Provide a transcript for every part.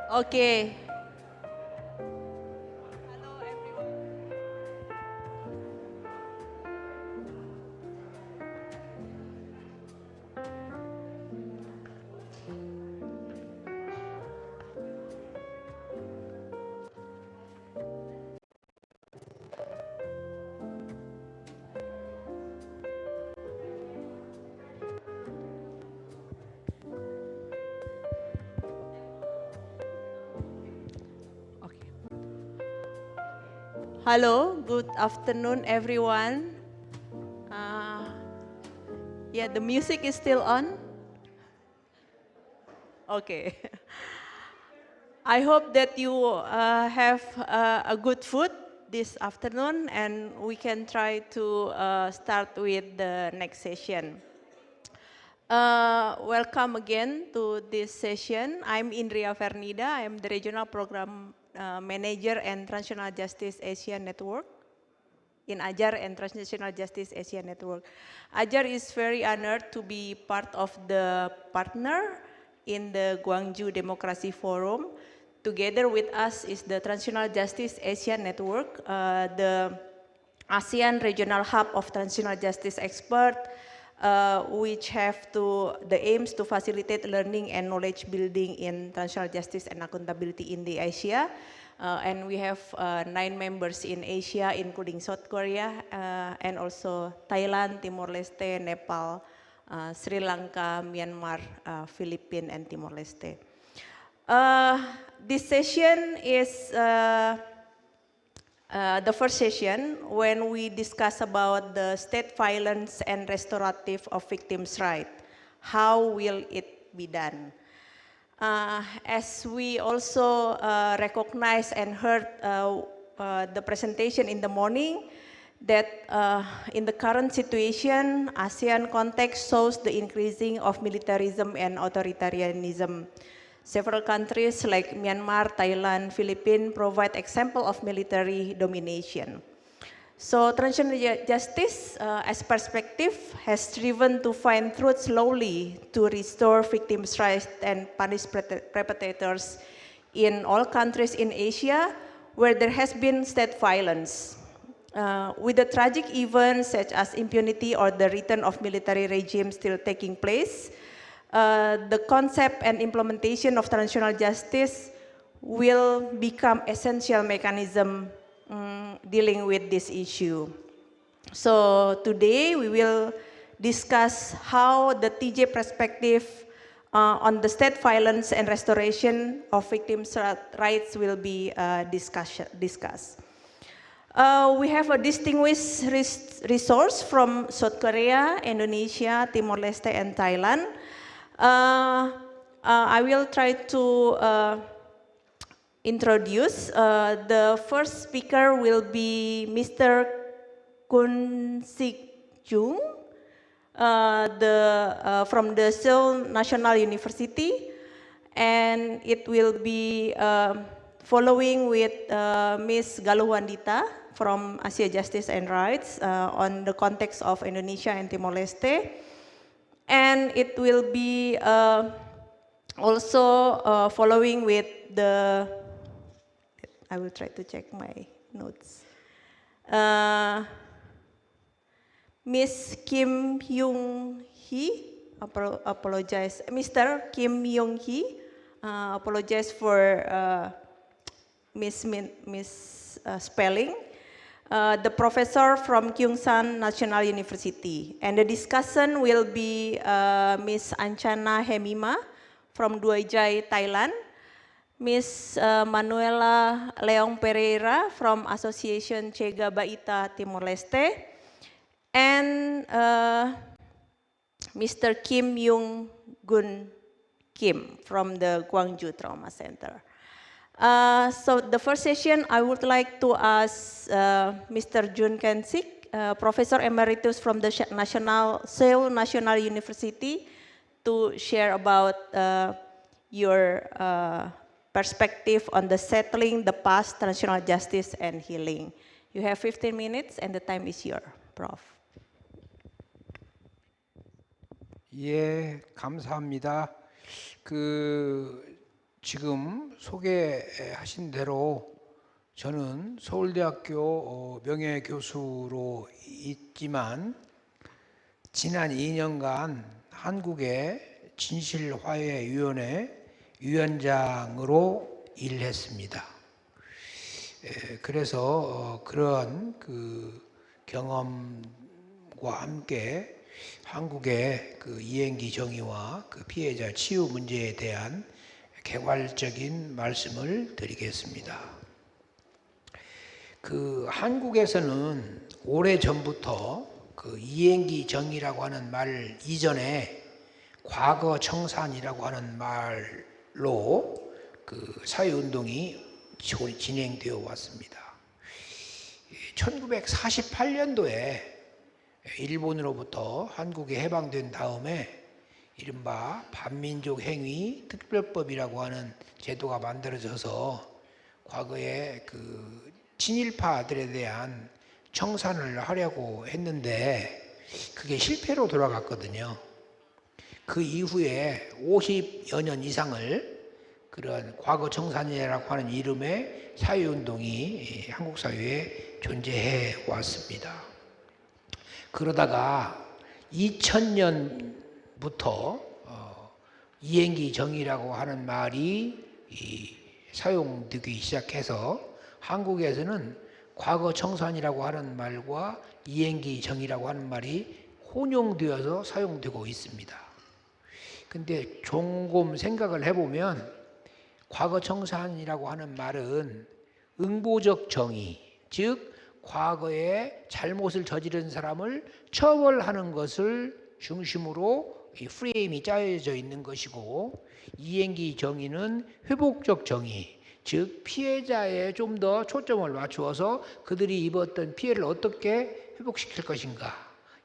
Okay. Okay. Hello, good afternoon, everyone. Uh, yeah, the music is still on. Okay. I hope that you have a good food this afternoon, and we can try to start with the next session. Welcome again to this session. I'm Indria Fernida. I'm the Regional Program Manager and Transnational Justice Asia Network in AJAR and Transnational Justice Asia Network. AJAR is very honored to be part of the partner in the Gwangju Democracy Forum. Together with us is the Transnational Justice Asia Network, the ASEAN Regional Hub of Transitional Justice Expert, which have the aims to facilitate learning and knowledge building in transitional justice and accountability in the Asia. And we have 9 members in Asia, including South Korea, and also Thailand, Timor-Leste, Nepal, Sri Lanka, Myanmar, Philippines, and Timor-Leste. This session is the first session when we discuss about the state violence and restorative of victims' rights. How will it be done? As we also recognize and heard the presentation in the morning, that in the current situation, ASEAN context shows the increasing of militarism and authoritarianism. Several countries like Myanmar, Thailand, Philippines provide example of military domination. So transitional justice as perspective has striven to find truth slowly to restore victims' rights and punish perpetrators in all countries in Asia where there has been state violence. With the tragic events such as impunity or the return of military regime still taking place, the concept and implementation of transitional justice will become essential mechanism dealing with this issue. So today we will discuss how the TJ perspective on the state violence and restoration of victims' rights will be discussed. We have a distinguished resource from South Korea, Indonesia, Timor-Leste, and Thailand. I will try to introduce. The first speaker will be Mr. Kun Sik Jung, from the Seoul National University, and it will be following with Ms. Galuh Wandita from Asia Justice and Rights on the context of Indonesia and Timor-Leste. And it will be also following with I will try to check my notes. Ms. Kim Young Hee, apologize. Mr. Kim Young Hee, apologize for spelling. The professor from Kyungshan National University. And the discussion will be Ms. Anchana Hemima from Duaijai, Thailand, Ms. Manuela Leong Pereira from Association Chega Baita, Timor-Leste, and Mr. Kim Yung Gun Kim from the Gwangju Trauma Center. So the first session, I would like to ask Mr. Jun Kensik, Professor Emeritus from the Seoul National University, to share about your perspective on the settling the past, transitional justice, and healing. You have 15 minutes, and the time is yours, Prof. 예, 감사합니다. 지금 소개하신 대로 저는 서울대학교 명예교수로 있지만 지난 2년간 한국의 진실화해위원회 위원장으로 일했습니다. 그래서 그런 그 경험과 함께 한국의 그 이행기 정의와 그 피해자 치유 문제에 대한 개괄적인 말씀을 드리겠습니다. 그 한국에서는 오래전부터 그 이행기 정의라고 하는 말 이전에 과거 청산이라고 하는 말로 그 사회운동이 진행되어 왔습니다. 1948년도에 일본으로부터 한국이 해방된 다음에 이른바 반민족 행위 특별법이라고 하는 제도가 만들어져서 과거에 그 친일파들에 대한 청산을 하려고 했는데 그게 실패로 돌아갔거든요. 그 이후에 50여 년 이상을 그런 과거 청산이라고 하는 이름의 사회운동이 한국 사회에 존재해 왔습니다. 그러다가 2000년부터 이행기 정의라고 하는 말이 사용되기 시작해서 한국에서는 과거 청산이라고 하는 말과 이행기 정의라고 하는 말이 혼용되어서 사용되고 있습니다. 근데 조금 생각을 해보면 과거 청산이라고 하는 말은 응보적 정의, 즉 과거에 잘못을 저지른 사람을 처벌하는 것을 중심으로 이 프레임이 짜여져 있는 것이고, 이행기 정의는 회복적 정의, 즉 피해자에 좀 더 초점을 맞추어서 그들이 입었던 피해를 어떻게 회복시킬 것인가,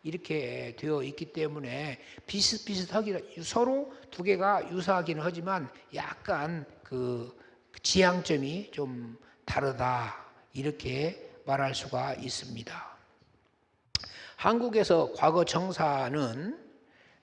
이렇게 되어 있기 때문에 비슷비슷하기, 서로 두 개가 유사하기는 하지만 약간 그 지향점이 좀 다르다, 이렇게 말할 수가 있습니다. 한국에서 과거 청산은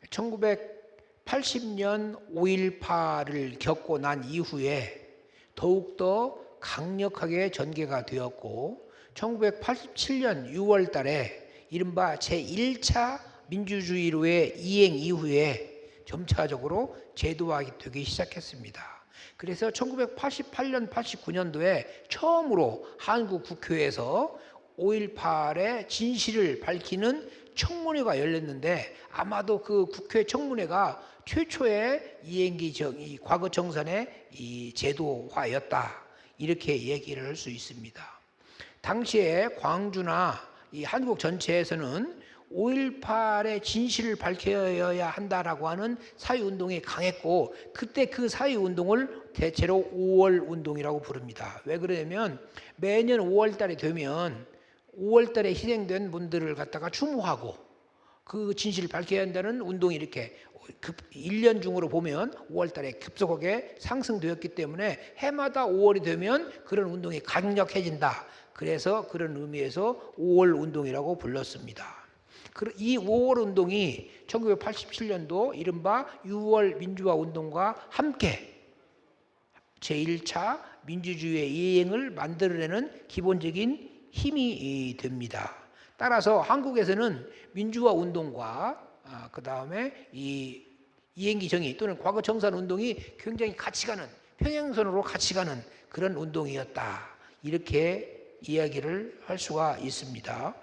1980년 5.18을 겪고 난 이후에 더욱더 강력하게 전개가 되었고, 1987년 6월 달에 이른바 제1차 민주주의로의 이행 이후에 점차적으로 제도화되기 시작했습니다. 그래서 1988년, 89년도에 처음으로 한국 국회에서 5.18의 진실을 밝히는 청문회가 열렸는데, 아마도 그 국회 청문회가 최초의 이행기 정의, 과거 청산의 이 제도화였다, 이렇게 얘기를 할 수 있습니다. 당시에 광주나 이 한국 전체에서는 5.18의 진실을 밝혀야 한다라고 하는 사회운동이 강했고, 그때 그 사회운동을 대체로 5월 운동이라고 부릅니다. 왜 그러냐면 매년 5월달이 되면 5월달에 희생된 분들을 갖다가 추모하고 그 진실을 밝혀야 한다는 운동이 이렇게 1년 중으로 보면 5월달에 급속하게 상승되었기 때문에 해마다 5월이 되면 그런 운동이 강력해진다. 그래서 그런 의미에서 5월 운동이라고 불렀습니다. 이 5월 운동이 1987년도 이른바 6월 민주화 운동과 함께 제1차 민주주의의 이행을 만들어내는 기본적인 힘이 됩니다. 따라서 한국에서는 민주화 운동과 그 다음에 이 이행기 정의 또는 과거 청산 운동이 굉장히 같이 가는, 평행선으로 같이 가는 그런 운동이었다, 이렇게 이야기를 할 수가 있습니다.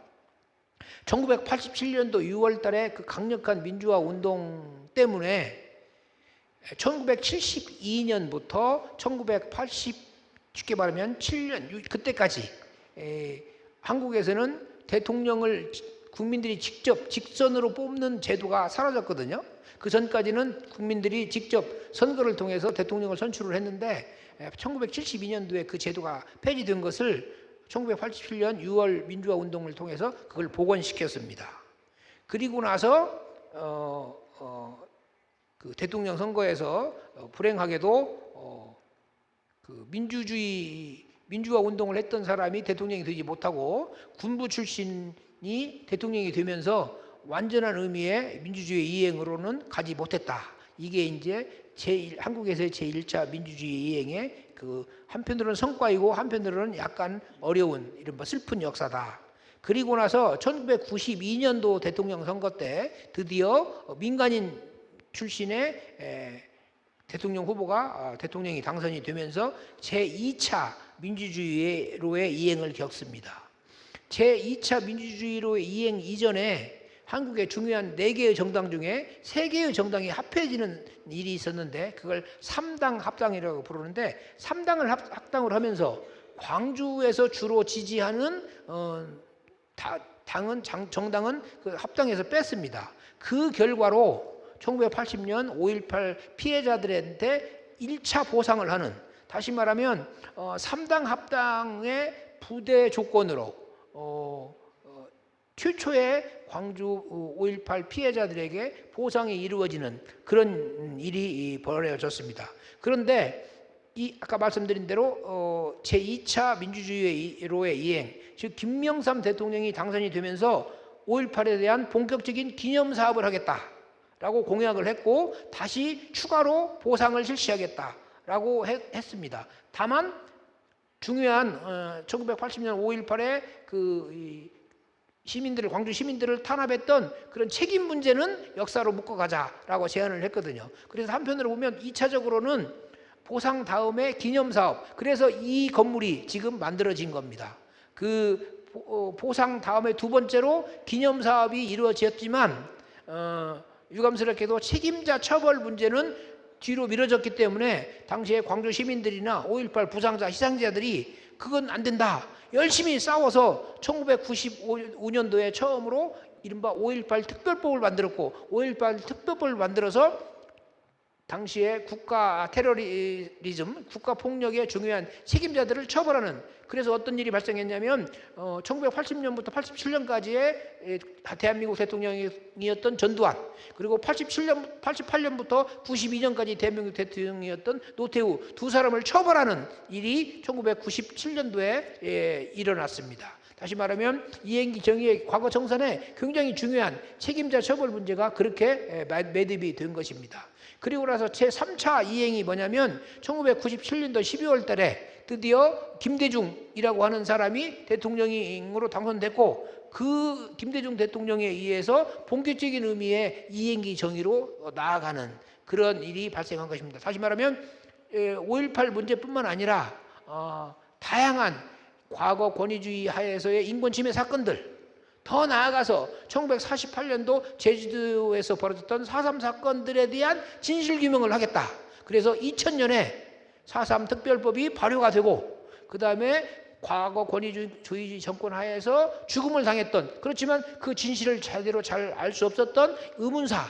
1987년도 6월 달에 그 강력한 민주화 운동 때문에 1972년부터 1980, 쉽게 말하면 7년, 그때까지 한국에서는 대통령을 국민들이 직접 직선으로 뽑는 제도가 사라졌거든요. 그 전까지는 국민들이 직접 선거를 통해서 대통령을 선출을 했는데 1972년도에 그 제도가 폐지된 것을 1987년 6월 민주화 운동을 통해서 그걸 복원시켰습니다. 그리고 나서 그 대통령 선거에서 불행하게도 그 민주화 운동을 했던 사람이 대통령이 되지 못하고 군부 출신이 대통령이 되면서 완전한 의미의 민주주의 이행으로는 가지 못했다. 이게 이제 한국에서의 제1차 민주주의 이행의 그 한편으로는 성과이고 한편으로는 약간 어려운 이른바 슬픈 역사다. 그리고 나서 1992년도 대통령 선거 때 드디어 민간인 출신의 대통령 후보가 대통령이 당선이 되면서 제2차 민주주의로의 이행을 겪습니다. 제2차 민주주의로의 이행 이전에 한국의 중요한 4개의 정당 중에 3개의 정당이 합해지는 일이 있었는데 그걸 3당 합당이라고 부르는데 3당을 합당을 하면서 광주에서 주로 지지하는 정당은 그 합당에서 뺐습니다. 그 결과로 1980년 5.18 피해자들한테 1차 보상을 하는, 다시 말하면 3당 합당의 부대 조건으로 최초의 광주 5.18 피해자들에게 보상이 이루어지는 그런 일이 벌어졌습니다. 그런데 아까 말씀드린 대로 제2차 민주주의로의 이행, 즉 김명삼 대통령이 당선이 되면서 5.18에 대한 본격적인 기념사업을 하겠다라고 공약을 했고 다시 추가로 보상을 실시하겠다라고 했습니다. 다만 중요한 1980년 5.18에 광주 시민들을 탄압했던 그런 책임 문제는 역사로 묶어가자라고 제안을 했거든요. 그래서 한편으로 보면 2차적으로는 보상 다음에 기념사업, 그래서 이 건물이 지금 만들어진 겁니다. 그 보상 다음에 두 번째로 기념사업이 이루어졌지만 유감스럽게도 책임자 처벌 문제는 뒤로 미뤄졌기 때문에 당시에 광주 시민들이나 5.18 부상자 희생자들이 그건 안 된다, 열심히 싸워서 1995년도에 처음으로 이른바 5.18 특별법을 만들었고 5.18 특별법을 만들어서 당시에 국가 테러리즘, 국가 폭력의 중요한 책임자들을 처벌하는, 그래서 어떤 일이 발생했냐면 1980년부터 87년까지의 대한민국 대통령이었던 전두환, 그리고 88년부터 92년까지 대한민국 대통령이었던 노태우 두 사람을 처벌하는 일이 1997년도에 일어났습니다. 다시 말하면 이행기 정의의 과거 정산에 굉장히 중요한 책임자 처벌 문제가 그렇게 매듭이 된 것입니다. 그리고 나서 제3차 이행이 뭐냐면 1997년도 12월 달에 드디어 김대중이라고 하는 사람이 대통령으로 당선됐고 그 김대중 대통령에 의해서 본격적인 의미의 이행기 정의로 나아가는 그런 일이 발생한 것입니다. 다시 말하면 5.18 문제뿐만 아니라 다양한 과거 권위주의 하에서의 인권침해 사건들, 더 나아가서 1948년도 제주도에서 벌어졌던 4.3 사건들에 대한 진실규명을 하겠다. 그래서 2000년에 4.3 특별법이 발효가 되고 그 다음에 과거 권위주의 정권 하에서 죽음을 당했던, 그렇지만 그 진실을 제대로 잘 알 수 없었던 의문사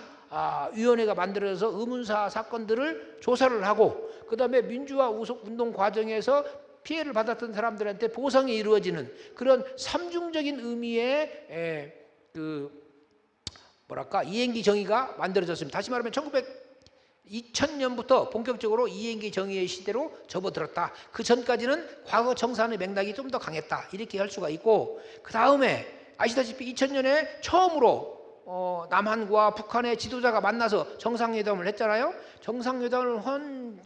위원회가 만들어져서 의문사 사건들을 조사를 하고 그 다음에 민주화 운동 과정에서 피해를 받았던 사람들한테 보상이 이루어지는 그런 삼중적인 의미의 이행기 정의가 만들어졌습니다. 다시 말하면 2000년부터 본격적으로 이행기 정의의 시대로 접어들었다. 그 전까지는 과거 정산의 맥락이 좀 더 강했다, 이렇게 할 수가 있고, 그 다음에 아시다시피 2000년에 처음으로 남한과 북한의 지도자가 만나서 정상회담을 했잖아요. 정상회담을 한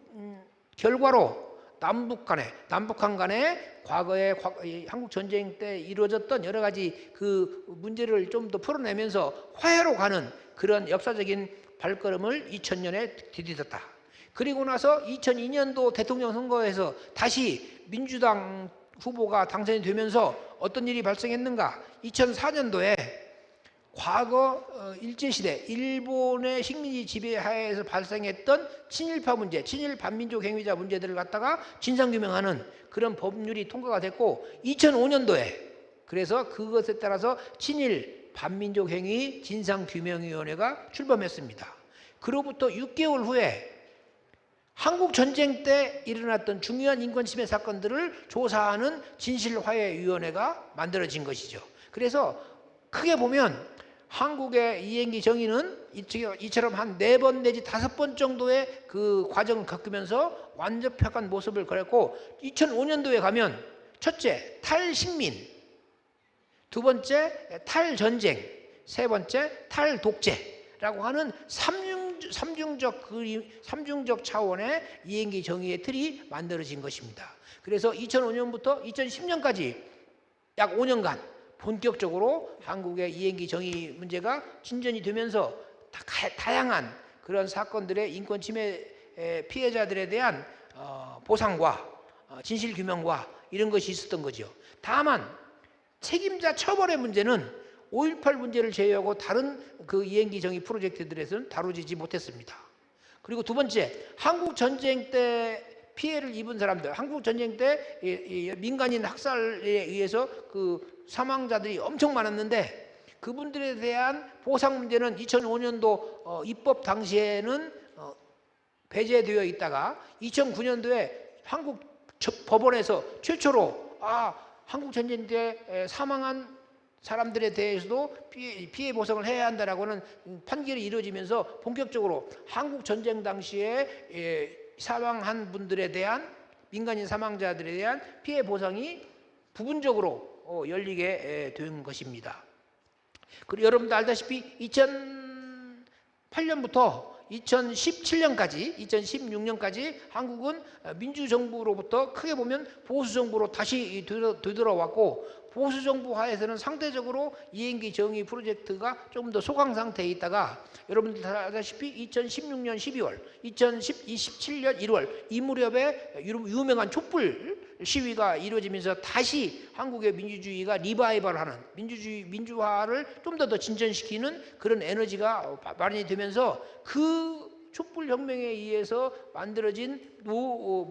결과로 남북한 간에 과거에 한국 전쟁 때 이루어졌던 여러 가지 그 문제를 좀 더 풀어내면서 화해로 가는 그런 역사적인 발걸음을 2000년에 디디었다. 그리고 나서 2002년도 대통령 선거에서 다시 민주당 후보가 당선이 되면서 어떤 일이 발생했는가? 2004년도에 과거 일제시대 일본의 식민지 지배하에서 발생했던 친일파 문제, 친일 반민족 행위자 문제들을 갖다가 진상규명하는 그런 법률이 통과가 됐고, 2005년도에 그래서 그것에 따라서 친일 반민족 행위 진상규명위원회가 출범했습니다. 그로부터 6개월 후에 한국 전쟁 때 일어났던 중요한 인권침해 사건들을 조사하는 진실화해위원회가 만들어진 것이죠. 그래서 크게 보면 한국의 이행기 정의는 이처럼 한 4번 내지 5번 정도의 그 과정을 겪으면서 완벽한 모습을 그렸고, 2005년도에 가면 첫째 탈식민, 두 번째 탈전쟁, 세 번째 탈독재라고 하는 삼중적 차원의 이행기 정의의 틀이 만들어진 것입니다. 그래서 2005년부터 2010년까지 약 5년간 본격적으로 한국의 이행기 정의 문제가 진전이 되면서 다양한 그런 사건들의 인권 침해 피해자들에 대한 보상과 진실 규명과 이런 것이 있었던 거죠. 다만 책임자 처벌의 문제는 5.18 문제를 제외하고 다른 그 이행기 정의 프로젝트들에서는 다루지 못했습니다. 그리고 두 번째, 한국 전쟁 때 피해를 입은 사람들, 한국 전쟁 때 민간인 학살에 의해서 그 사망자들이 엄청 많았는데 그분들에 대한 보상 문제는 2005년도 입법 당시에는 배제되어 있다가 2009년도에 한국 법원에서 최초로 한국 전쟁 때 사망한 사람들에 대해서도 피해 보상을 해야 한다라고는 판결이 이루어지면서 본격적으로 한국 전쟁 당시에 사망한 분들에 대한 민간인 사망자들에 대한 피해 보상이 부분적으로 열리게 된 것입니다. 그리고 여러분도 알다시피 2008년부터 2016년까지 한국은 민주정부로부터 크게 보면 보수정부로 다시 되돌아왔고 보수정부 하에서는 상대적으로 이행기 정의 프로젝트가 조금 더 소강 상태에 있다가 여러분들 다 아다시피 2016년 12월, 2017년 1월 이 무렵에 유명한 촛불 시위가 이루어지면서 다시 한국의 민주주의가 리바이벌하는 민주화를 좀 더 진전시키는 그런 에너지가 마련이 되면서 그 촛불 혁명에 의해서 만들어진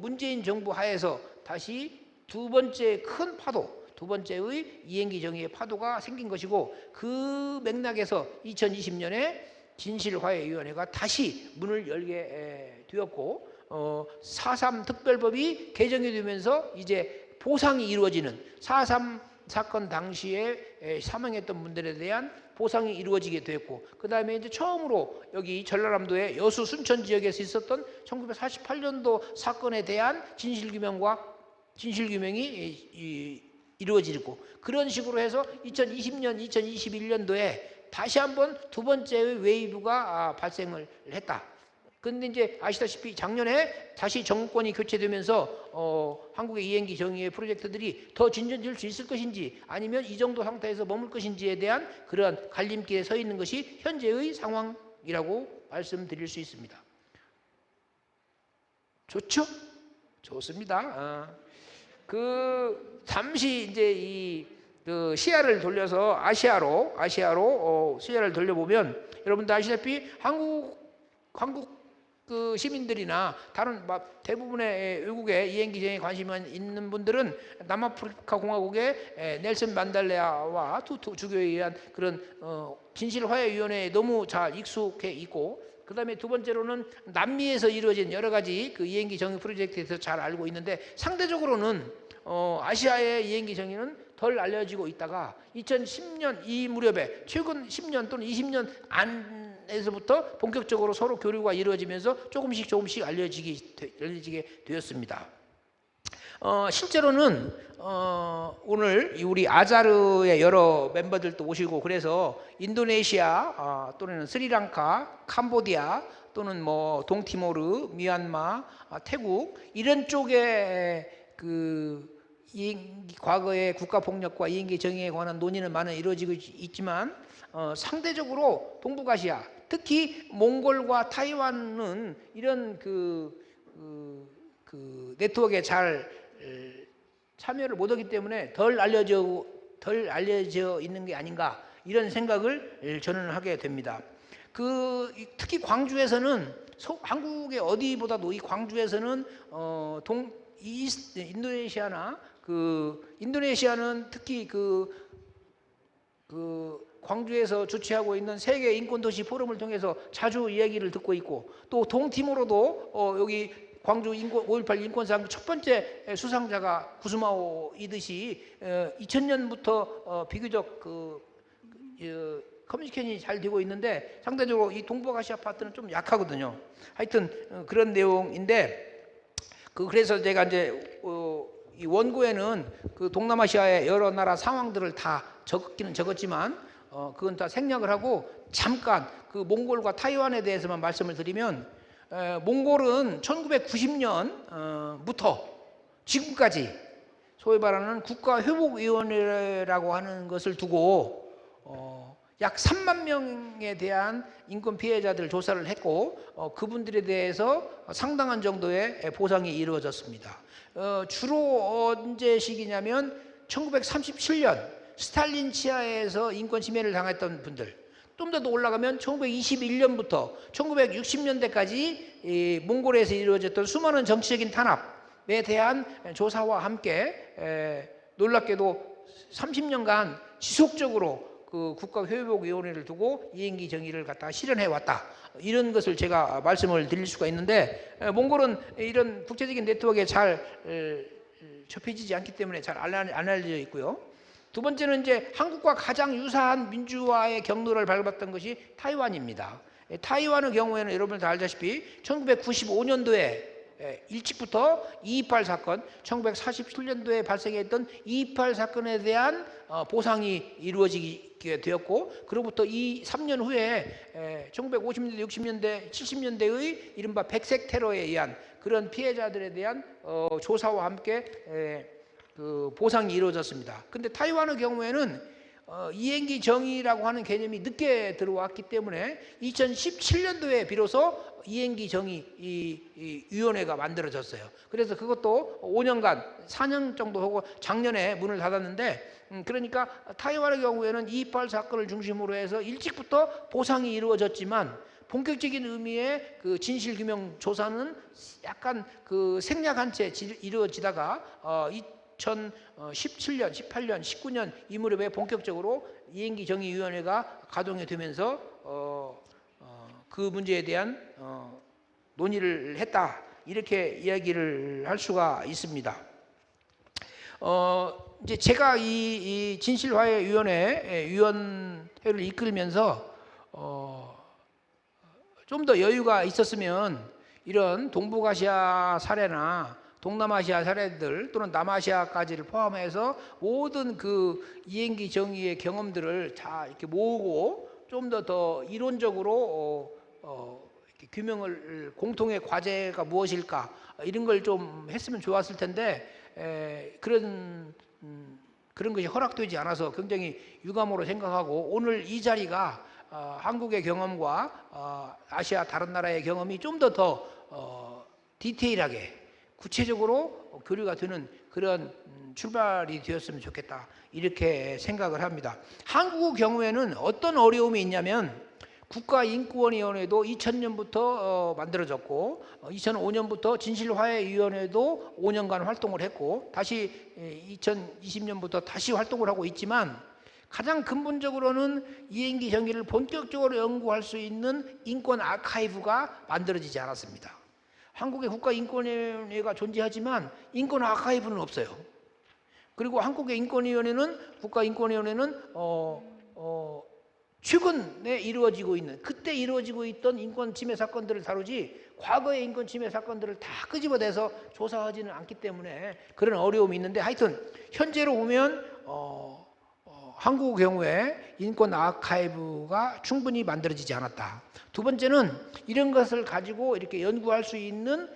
문재인 정부 하에서 다시 두 번째 큰 파도, 두 번째의 이행기 정의의 파도가 생긴 것이고 그 맥락에서 2020년에 진실화해위원회가 다시 문을 열게 되었고 4.3 특별법이 개정이 되면서 이제 보상이 이루어지는 4.3 사건 당시에 사망했던 분들에 대한 보상이 이루어지게 되었고 그 다음에 이제 처음으로 여기 전라남도의 여수 순천 지역에서 있었던 1948년도 사건에 대한 진실규명이 이루어지고 그런 식으로 해서 2020년, 2021년도에 다시 한번 두 번째의 웨이브가 발생을 했다. 그런데 이제 아시다시피 작년에 다시 정권이 교체되면서 한국의 이행기 정의의 프로젝트들이 더 진전될 수 있을 것인지 아니면 이 정도 상태에서 머물 것인지에 대한 그러한 갈림길에 서 있는 것이 현재의 상황이라고 말씀드릴 수 있습니다. 좋죠? 좋습니다. 잠시 이제 그 시야를 돌려서 아시아로 시야를 돌려보면 여러분들 아시다시피 한국 그 시민들이나 다른 대부분의 외국의 이행기 정의에 관심이 있는 분들은 남아프리카 공화국의 넬슨 만델라와 투투 주교에 의한 그런 진실화해위원회에 너무 잘 익숙해 있고 그 다음에 두 번째로는 남미에서 이루어진 여러 가지 그 이행기 정의 프로젝트에서 잘 알고 있는데 상대적으로는 아시아의 이행기 정의는 덜 알려지고 있다가 2010년 이 무렵에 최근 10년 또는 20년 안에서부터 본격적으로 서로 교류가 이루어지면서 조금씩 알려지게 되었습니다. 실제로는 오늘 우리 아자르의 여러 멤버들도 오시고 그래서 인도네시아 또는 스리랑카, 캄보디아 또는 뭐 동티모르, 미얀마, 태국 이런 쪽에 그 과거의 국가폭력과 이행기 정의에 관한 논의는 많이 이루어지고 있지만 상대적으로 동북아시아 특히 몽골과 타이완은 이런 그 네트워크에 잘 참여를 못하기 때문에 덜 알려져 있는 게 아닌가 이런 생각을 저는 하게 됩니다. 특히 광주에서는 한국의 어디보다도 이 광주에서는 인도네시아는 특히 광주에서 주최하고 있는 세계 인권도시 포럼을 통해서 자주 이야기를 듣고 있고 또 동티모로도 여기 광주 5.18 인권상 첫 번째 수상자가 구스마오이듯이 2000년부터 비교적 커뮤니케이션이 잘 되고 있는데 상대적으로 이 동북아시아 파트는 좀 약하거든요. 하여튼 그런 내용인데 그래서 제가 이제 이 원고에는 그 동남아시아의 여러 나라 상황들을 다 적기는 적었지만 그건 다 생략을 하고 잠깐 그 몽골과 타이완에 대해서만 말씀을 드리면 몽골은 1990년부터 지금까지 소위 말하는 국가회복위원회라고 하는 것을 두고 약 3만 명에 대한 인권 피해자들 조사를 했고 그분들에 대해서 상당한 정도의 보상이 이루어졌습니다. 주로 언제 시기냐면 1937년 스탈린 치하에서 인권 침해를 당했던 분들, 좀 더 올라가면 1921년부터 1960년대까지 몽골에서 이루어졌던 수많은 정치적인 탄압에 대한 조사와 함께 놀랍게도 30년간 지속적으로 그 국가회복위원회를 두고 이행기 정의를 갖다가 실현해 왔다. 이런 것을 제가 말씀을 드릴 수가 있는데 몽골은 이런 국제적인 네트워크에 잘 접해지지 않기 때문에 잘 안 알려져 있고요. 두 번째는 이제 한국과 가장 유사한 민주화의 경로를 밟았던 것이 타이완입니다. 타이완의 경우에는 여러분 다 알다시피 1995년도에 일찍부터 228 사건, 1947년도에 발생했던 228 사건에 대한 보상이 이루어지게 되었고, 그로부터 3년 후에 1950년대, 60년대, 70년대의 이른바 백색 테러에 의한 그런 피해자들에 대한 조사와 함께 그 보상이 이루어졌습니다. 근데 타이완의 경우에는 이행기 정의라고 하는 개념이 늦게 들어왔기 때문에 2017년도에 비로소 이행기 정의 이 위원회가 만들어졌어요. 그래서 그것도 5년간 4년 정도 하고 작년에 문을 닫았는데 그러니까 타이완의 경우에는 228 사건을 중심으로 해서 일찍부터 보상이 이루어졌지만 본격적인 의미의 그 진실규명 조사는 약간 그 생략한 채 이루어지다가 2017년, 18년, 19년 이 무렵에 본격적으로 이행기 정의위원회가 가동이 되면서 그 문제에 대한 논의를 했다. 이렇게 이야기를 할 수가 있습니다. 이제 제가 이 진실화해위원회 위원회를 이끌면서 좀 더 여유가 있었으면 이런 동북아시아 사례나 동남아시아 사례들 또는 남아시아까지를 포함해서 모든 그 이행기 정의의 경험들을 다 이렇게 모으고 좀 더 이론적으로 이렇게 규명을 공통의 과제가 무엇일까 이런 걸 좀 했으면 좋았을 텐데 그런 것이 허락되지 않아서 굉장히 유감으로 생각하고 오늘 이 자리가 한국의 경험과 아시아 다른 나라의 경험이 좀 더 디테일하게 구체적으로 교류가 되는 그런 출발이 되었으면 좋겠다 이렇게 생각을 합니다. 한국 경우에는 어떤 어려움이 있냐면 국가인권위원회도 2000년부터 만들어졌고 2005년부터 진실화해위원회도 5년간 활동을 했고 다시 2020년부터 다시 활동을 하고 있지만 가장 근본적으로는 이행기 정의를 본격적으로 연구할 수 있는 인권 아카이브가 만들어지지 않았습니다. 한국의 국가인권위원회가 존재하지만 인권 아카이브는 없어요. 그리고 한국의 인권위원회는 국가인권위원회는 최근에 이루어지고 있는 그때 이루어지고 있던 인권 침해 사건들을 다루지 과거의 인권 침해 사건들을 다 끄집어내서 조사하지는 않기 때문에 그런 어려움이 있는데 하여튼 현재로 보면 한국 경우에 인권 아카이브가 충분히 만들어지지 않았다. 두 번째는 이런 것을 가지고 이렇게 연구할 수 있는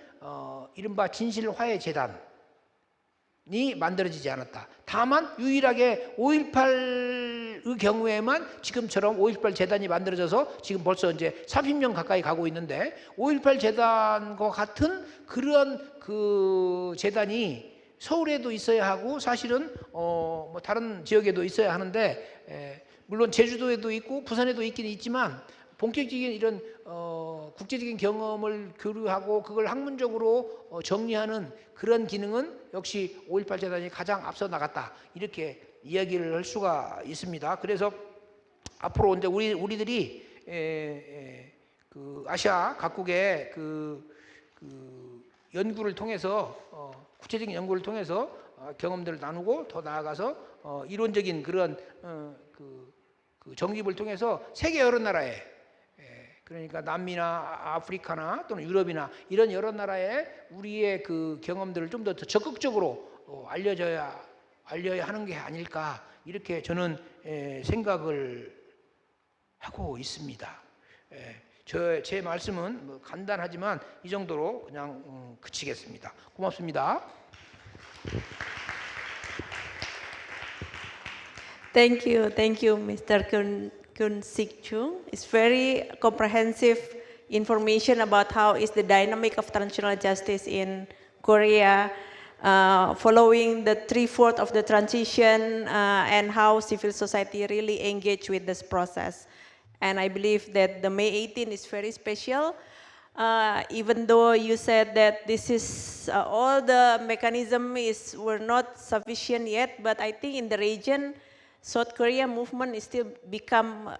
이른바 진실화해재단이 만들어지지 않았다. 다만 유일하게 5.18의 경우에만 지금처럼 5.18 재단이 만들어져서 지금 벌써 이제 30년 가까이 가고 있는데 5.18 재단과 같은 그런 그 재단이 서울에도 있어야 하고 사실은 뭐 다른 지역에도 있어야 하는데 물론 제주도에도 있고 부산에도 있긴 있지만 본격적인 이런 국제적인 경험을 교류하고 그걸 학문적으로 정리하는 그런 기능은 역시 5.18 재단이 가장 앞서 나갔다 이렇게 이야기를 할 수가 있습니다. 그래서 앞으로 이제 우리들이 그 아시아 각국의 그 연구를 통해서 구체적인 연구를 통해서 경험들을 나누고 더 나아가서 이론적인 그런 그 정립을 통해서 세계 여러 나라에 그러니까 남미나 아프리카나 또는 유럽이나 이런 여러 나라에 우리의 그 경험들을 좀 더 적극적으로 알려야 하는 게 아닐까 이렇게 저는 생각을 하고 있습니다. 제 말씀은 뭐 간단하지만 이 정도로 그냥 그치겠습니다. 고맙습니다. Thank you, Mr. Kun Sik Chung. It's very comprehensive information about how is the dynamic of transitional justice in Korea, following the 3/4 of the transition, and how civil society really engage with this process. And I believe that the May 18 is very special. Even though you said that this is all the mechanism were not sufficient yet, but I think in the region, South Korea movement is still become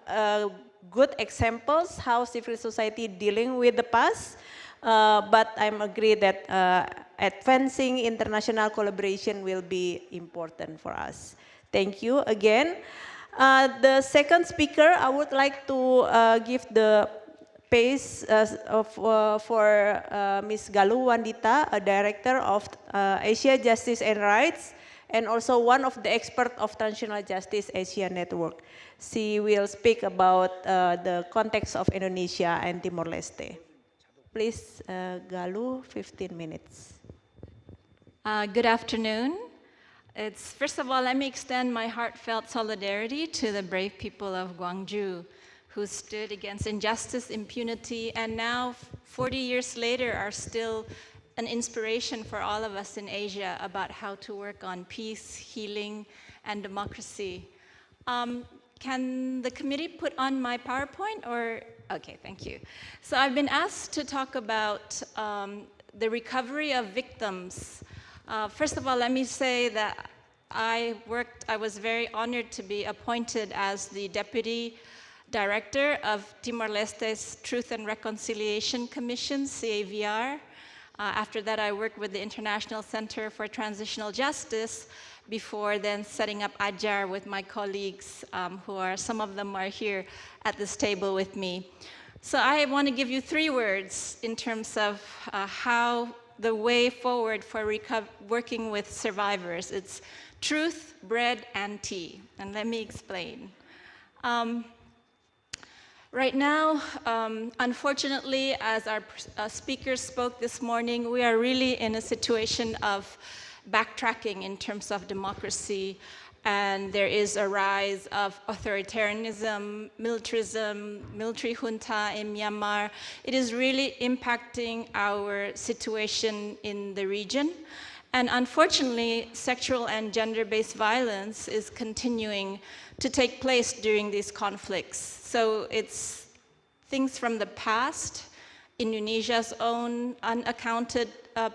good examples how civil society dealing with the past. But I'm agree that advancing international collaboration will be important for us. Thank you again. The second speaker, I would like to give the pace for Ms. Galuh Wandita, a director of Asia Justice and Rights, and also one of the experts of Transitional Justice Asia Network. She will speak about the context of Indonesia and Timor-Leste. Please, Galuh, 15 minutes. Good afternoon. First of all, let me extend my heartfelt solidarity to the brave people of Gwangju who stood against injustice, impunity, and now 40 years later are still an inspiration for all of us in Asia about how to work on peace, healing, and democracy. Can the committee put on my PowerPoint or? Okay, thank you. So I've been asked to talk about the recovery of victims. First of all, let me say that I was very honored to be appointed as the Deputy Director of Timor-Leste's Truth and Reconciliation Commission, CAVR. After that, I worked with the International Center for Transitional Justice before then setting up AJAR with my colleagues, some of them are here at this table with me. So I want to give you 3 words in terms of how the way forward for working with survivors. It's truth, bread, and tea. And let me explain. Right now, unfortunately, as our speakers spoke this morning, we are really in a situation of backtracking in terms of democracy, and there is a rise of authoritarianism, militarism, military junta in Myanmar. It is really impacting our situation in the region. And unfortunately, sexual and gender-based violence is continuing to take place during these conflicts. So it's things from the past, Indonesia's own unaccounted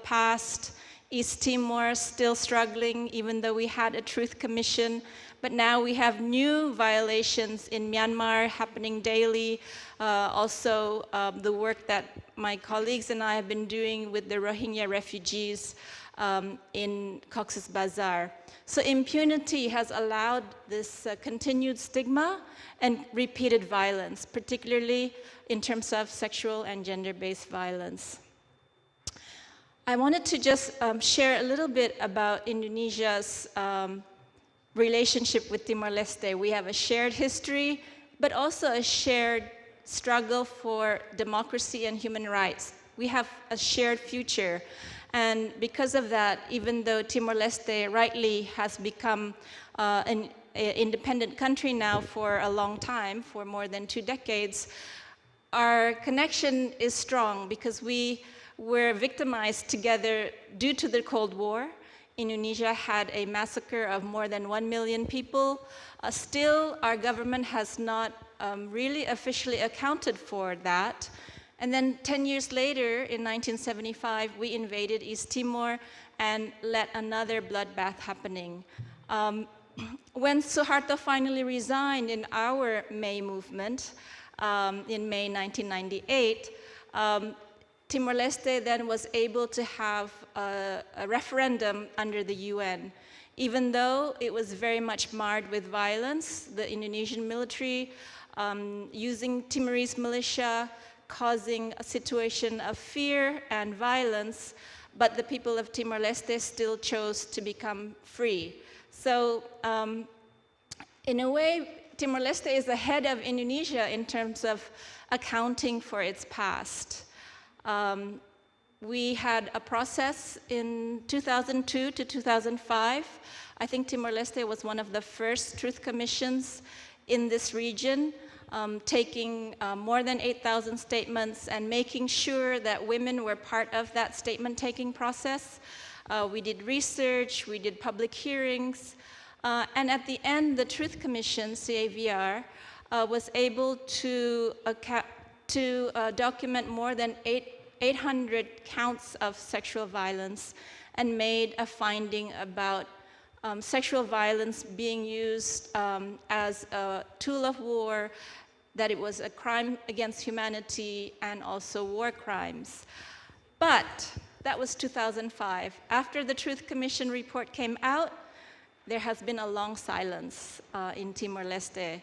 past, East Timor still struggling, even though we had a truth commission. But now we have new violations in Myanmar happening daily. Also, the work that my colleagues and I have been doing with the Rohingya refugees in Cox's Bazar. So impunity has allowed this continued stigma and repeated violence, particularly in terms of sexual and gender-based violence. I wanted to just share a little bit about Indonesia's relationship with Timor-Leste. We have a shared history, but also a shared struggle for democracy and human rights. We have a shared future. And because of that, even though Timor-Leste rightly has become an independent country now for a long time, for more than 2 decades, our connection is strong because we were victimized together due to the Cold War. Indonesia had a massacre of more than 1 million people. Still, our government has not really officially accounted for that. And then 10 years later, in 1975, we invaded East Timor and let another bloodbath happening. When Suharto finally resigned in our May movement, in May 1998, Timor-Leste then was able to have a referendum under the UN. Even though it was very much marred with violence, the Indonesian military using Timorese militia, causing a situation of fear and violence, but the people of Timor-Leste still chose to become free. So in a way, Timor-Leste is ahead of Indonesia in terms of accounting for its past. We had a process in 2002 to 2005. I think Timor-Leste was one of the first truth commissions in this region, taking more than 8,000 statements and making sure that women were part of that statement-taking process. We did research, we did public hearings, and at the end, the Truth Commission, CAVR, was able to document more than 800 counts of sexual violence and made a finding about sexual violence being used as a tool of war, that it was a crime against humanity and also war crimes. But that was 2005. After the Truth Commission report came out, there has been a long silence in Timor-Leste.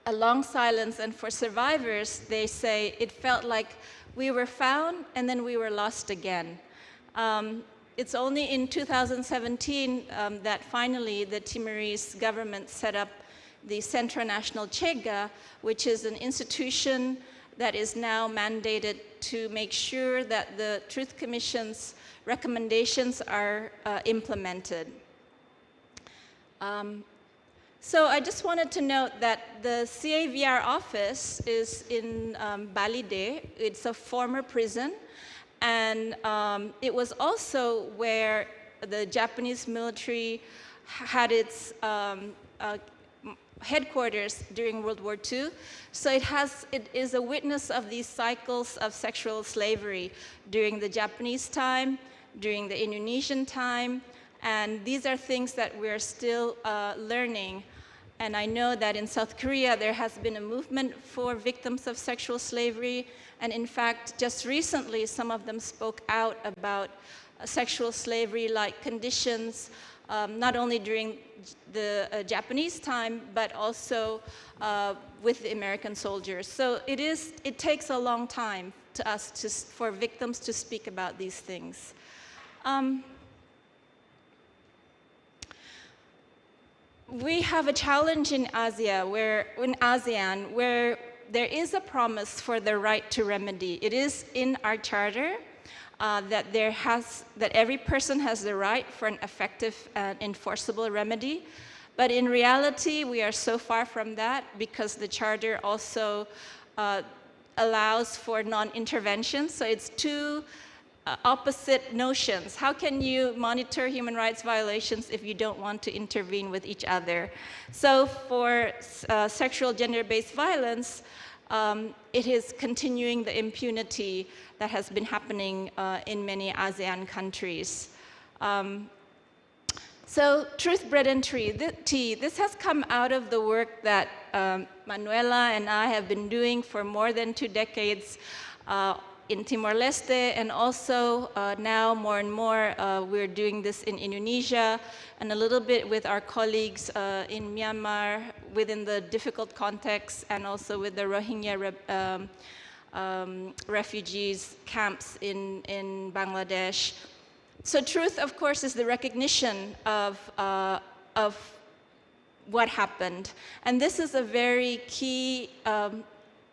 A long silence, and for survivors, they say it felt like we were found and then we were lost again. It's only in 2017 that finally the Timorese government set up the Centro National Chega, which is an institution that is now mandated to make sure that the Truth Commission's recommendations are implemented. So I just wanted to note that the CAVR office is in Balide. It's a former prison, and it was also where the Japanese military had its headquarters during World War II. So it is a witness of these cycles of sexual slavery during the Japanese time, during the Indonesian time, and these are things that we're still learning. And I know that in South Korea, there has been a movement for victims of sexual slavery. And in fact, just recently, some of them spoke out about sexual slavery-like conditions, not only during the Japanese time, but also with the American soldiers. So it takes a long time for victims to speak about these things. We have a challenge in ASEAN where there is a promise for the right to remedy. It is in our charter that every person has the right for an effective and enforceable remedy. But in reality, we are so far from that because the charter also allows for non-intervention. So it's two opposite notions. How can you monitor human rights violations if you don't want to intervene with each other? So for sexual gender-based violence, it is continuing the impunity that has been happening in many ASEAN countries. So Truth, Bread, and Tea, this has come out of the work that Manuela and I have been doing for more than 2 decades in Timor-Leste, and also now more and more we're doing this in Indonesia and a little bit with our colleagues in Myanmar within the difficult context, and also with the Rohingya refugees camps in Bangladesh. So truth, of course, is the recognition of what happened. And this is a very key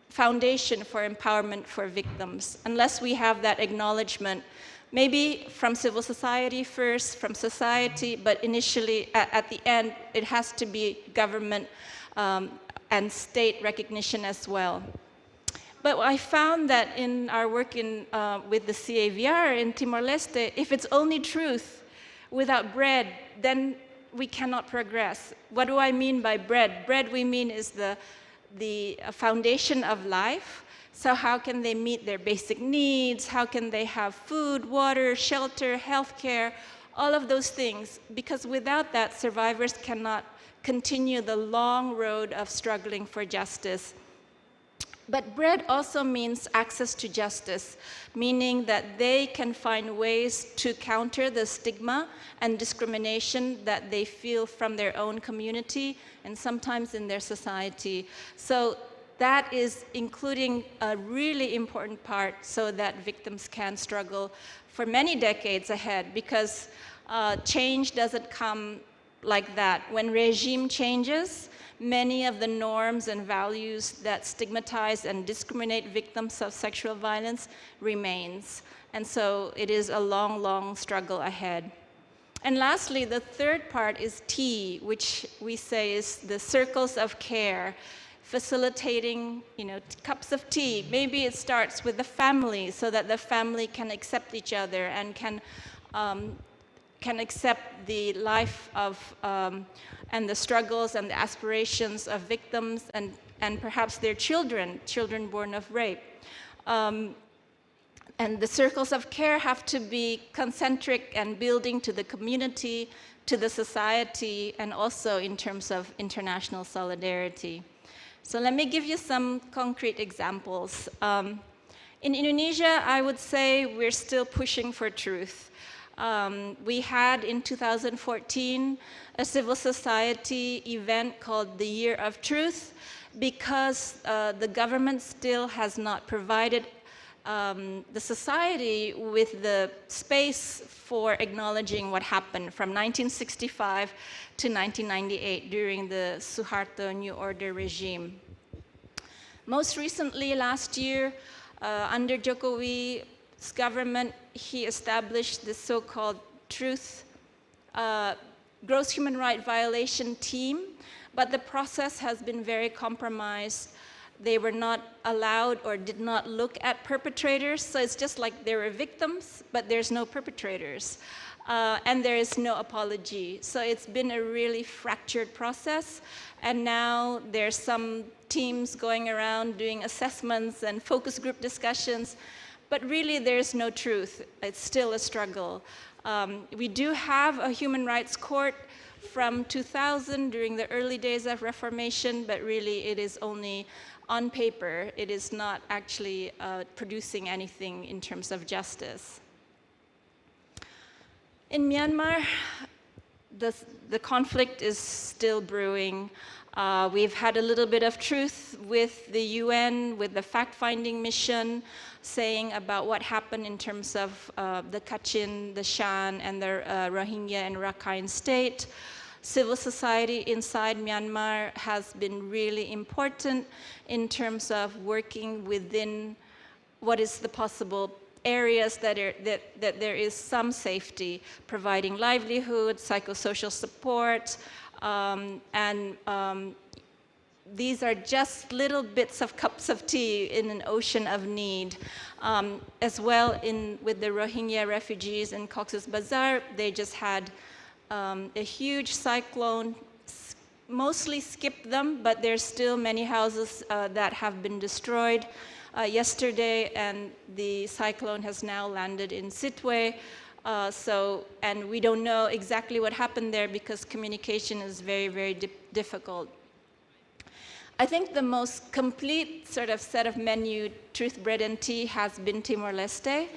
foundation for empowerment for victims. Unless we have that acknowledgement, maybe from civil society first, from society, but initially, at the end, it has to be government and state recognition as well. But I found that in our work with the CAVR in Timor-Leste, if it's only truth without bread, then we cannot progress. What do I mean by bread? Bread, we mean, is the foundation of life. So how can they meet their basic needs? How can they have food, water, shelter, healthcare, all of those things? Because without that, survivors cannot continue the long road of struggling for justice. But bread also means access to justice, meaning that they can find ways to counter the stigma and discrimination that they feel from their own community and sometimes in their society. So that is including a really important part so that victims can struggle for many decades ahead, because change doesn't come like that. When regime changes, many of the norms and values that stigmatize and discriminate victims of sexual violence remains. And so it is a long, long struggle ahead. And lastly, the third part is T, which we say is the circles of care, facilitating, cups of tea. Maybe it starts with the family so that the family can accept each other and can accept the life of and the struggles and the aspirations of victims and perhaps their children born of rape. And the circles of care have to be concentric and building to the community, to the society, and also in terms of international solidarity. So let me give you some concrete examples. In Indonesia, I would say we're still pushing for truth. We had in 2014 a civil society event called the Year of Truth because the government still has not provided the society with the space for acknowledging what happened from 1965 to 1998 during the Suharto New Order regime. Most recently, last year, under Jokowi's government, he established the so-called Truth Gross Human Rights Violation Team, but the process has been very compromised. They were not allowed or did not look at perpetrators, so it's just like there were victims, but there's no perpetrators. And there is no apology. So it's been a really fractured process, and now there's some teams going around doing assessments and focus group discussions, but really there's no truth. It's still a struggle. We do have a human rights court from 2000 during the early days of Reformation, but really it is only on paper. It is not actually producing anything in terms of justice. In Myanmar, the conflict is still brewing. We've had a little bit of truth with the UN, with the fact-finding mission, saying about what happened in terms of the Kachin, the Shan, and the Rohingya and Rakhine state. Civil society inside Myanmar has been really important in terms of working within what is the possible areas that there is some safety, providing livelihood, psychosocial support, and these are just little bits of cups of tea in an ocean of need. As well with the Rohingya refugees in Cox's Bazar, they just had a huge cyclone, mostly skipped them, but there's still many houses that have been destroyed yesterday, and the cyclone has now landed in Sittwe. And we don't know exactly what happened there because communication is very, very difficult. I think the most complete sort of set of menu, Truth, Bread, and Tea, has been Timor-Leste.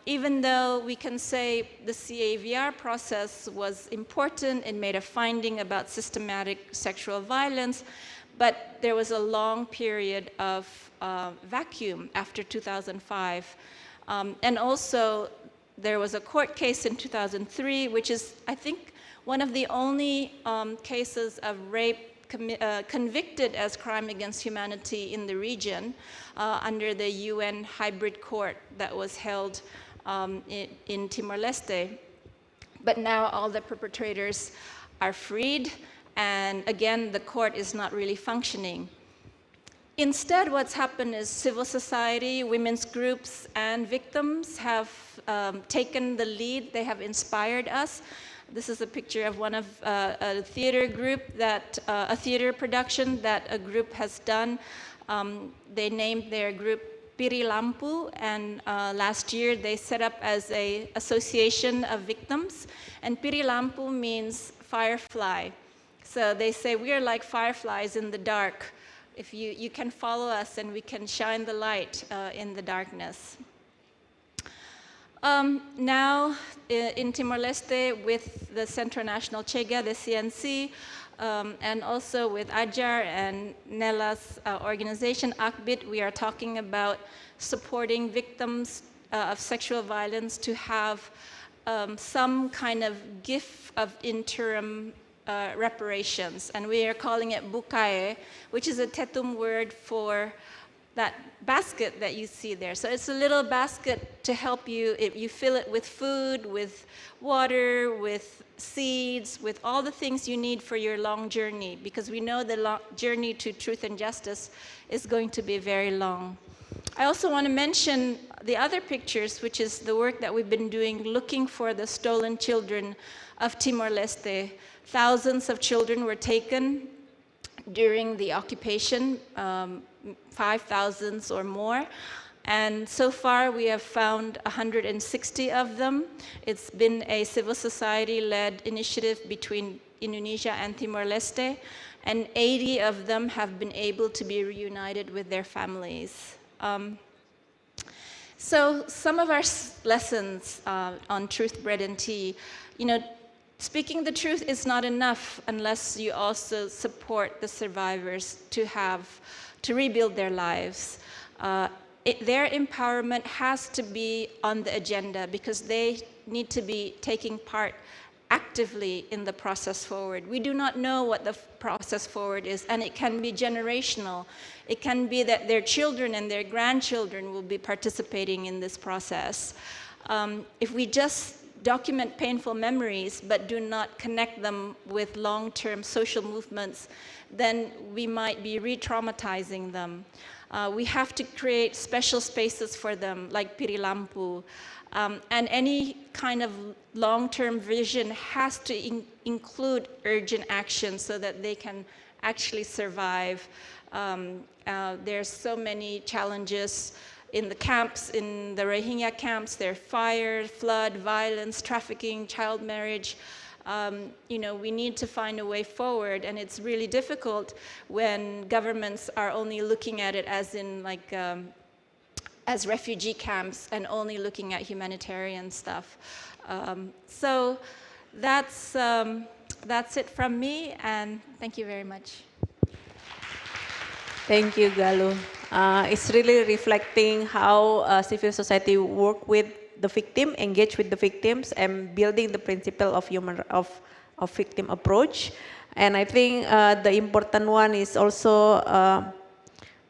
Even though we can say the CAVR process was important, it made a finding about systematic sexual violence, but there was a long period of vacuum after 2005. And also, there was a court case in 2003, which is, I think, one of the only cases of rape convicted as crime against humanity in the region under the UN hybrid court that was held in Timor-Leste. But now all the perpetrators are freed, and again, the court is not really functioning. Instead, what's happened is civil society, women's groups, and victims have taken the lead. They have inspired us. This is a picture of one of a theater group a theater production that a group has done. They named their group Piri Lampu, and last year they set up as an association of victims. And Piri Lampu means firefly. So they say we are like fireflies in the dark. If you can follow us and we can shine the light in the darkness. Now in Timor-Leste with the Centro National Chega, the CNC, and also with Ajar and Nela's organization, AKBIT, we are talking about supporting victims of sexual violence to have some kind of gift of interim reparations, and we are calling it bukae, which is a Tetum word for that basket that you see there. So it's a little basket to help you. You fill it with food, with water, with seeds, with all the things you need for your long journey, because we know the journey to truth and justice is going to be very long. I also want to mention the other pictures, which is the work that we've been doing looking for the stolen children of Timor-Leste. Thousands of children were taken during the occupation, 5,000 or more. And so far, we have found 160 of them. It's been a civil society-led initiative between Indonesia and Timor-Leste, and 80 of them have been able to be reunited with their families. So some of our lessons on Truth, Bread, and Tea, speaking the truth is not enough unless you also support the survivors to rebuild their lives. Their empowerment has to be on the agenda because they need to be taking part actively in the process forward. We do not know what the process forward is, and it can be generational. It can be that their children and their grandchildren will be participating in this process. If we just document painful memories but do not connect them with long-term social movements, then we might be re-traumatizing them. We have to create special spaces for them, like Pirilampu. And any kind of long-term vision has to include urgent action so that they can actually survive. There's so many challenges in the camps, in the Rohingya camps. There are fire, flood, violence, trafficking, child marriage. We need to find a way forward, and it's really difficult when governments are only looking at it as in as refugee camps and only looking at humanitarian stuff. So that's it from me, and thank you very much. Thank you, Galuh. It's really reflecting how civil society work with the victim, engage with the victims, and building the principle of victim approach. And I think the important one is also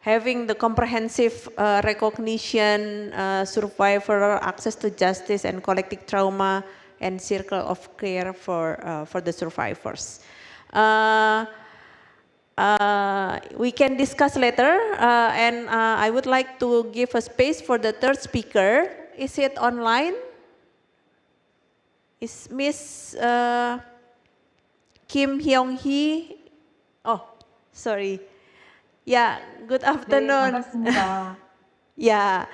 having the comprehensive recognition, survivor access to justice and collective trauma, and circle of care for the survivors. We can discuss later, and I would like to give a space for the third speaker. Is it online? Is Miss Kim Hyung-hee? Oh, sorry. Yeah, good afternoon. 네, 반갑습니다. Yeah.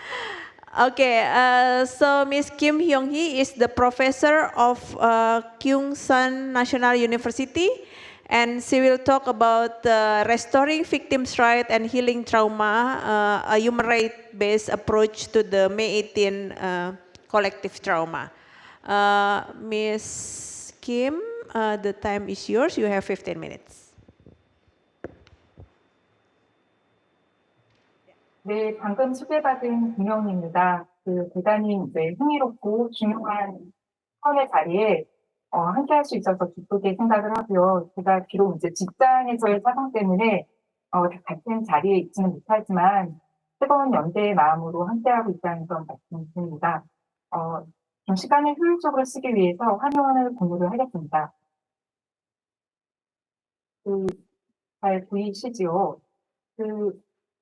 Okay, so Miss Kim Hyung-hee is the professor of Kyungshan National University, and she will talk about restoring victims' rights and healing trauma, a human rights-based approach to the May 18 collective trauma. Miss Kim, the time is yours. You have 15 minutes. 네, 방금 소개받은 김영희입니다. 대단히 흥미롭고 중요한 선의 자리에 함께 할 수 있어서 기쁘게 생각을 하고요. 제가 비록 직장에서의 사정 때문에 같은 자리에 있지는 못하지만 뜨거운 연대의 마음으로 함께하고 있다는 점 말씀드립니다. 좀 시간을 효율적으로 쓰기 위해서 화면을 공유를 하겠습니다. 잘 보이시지요?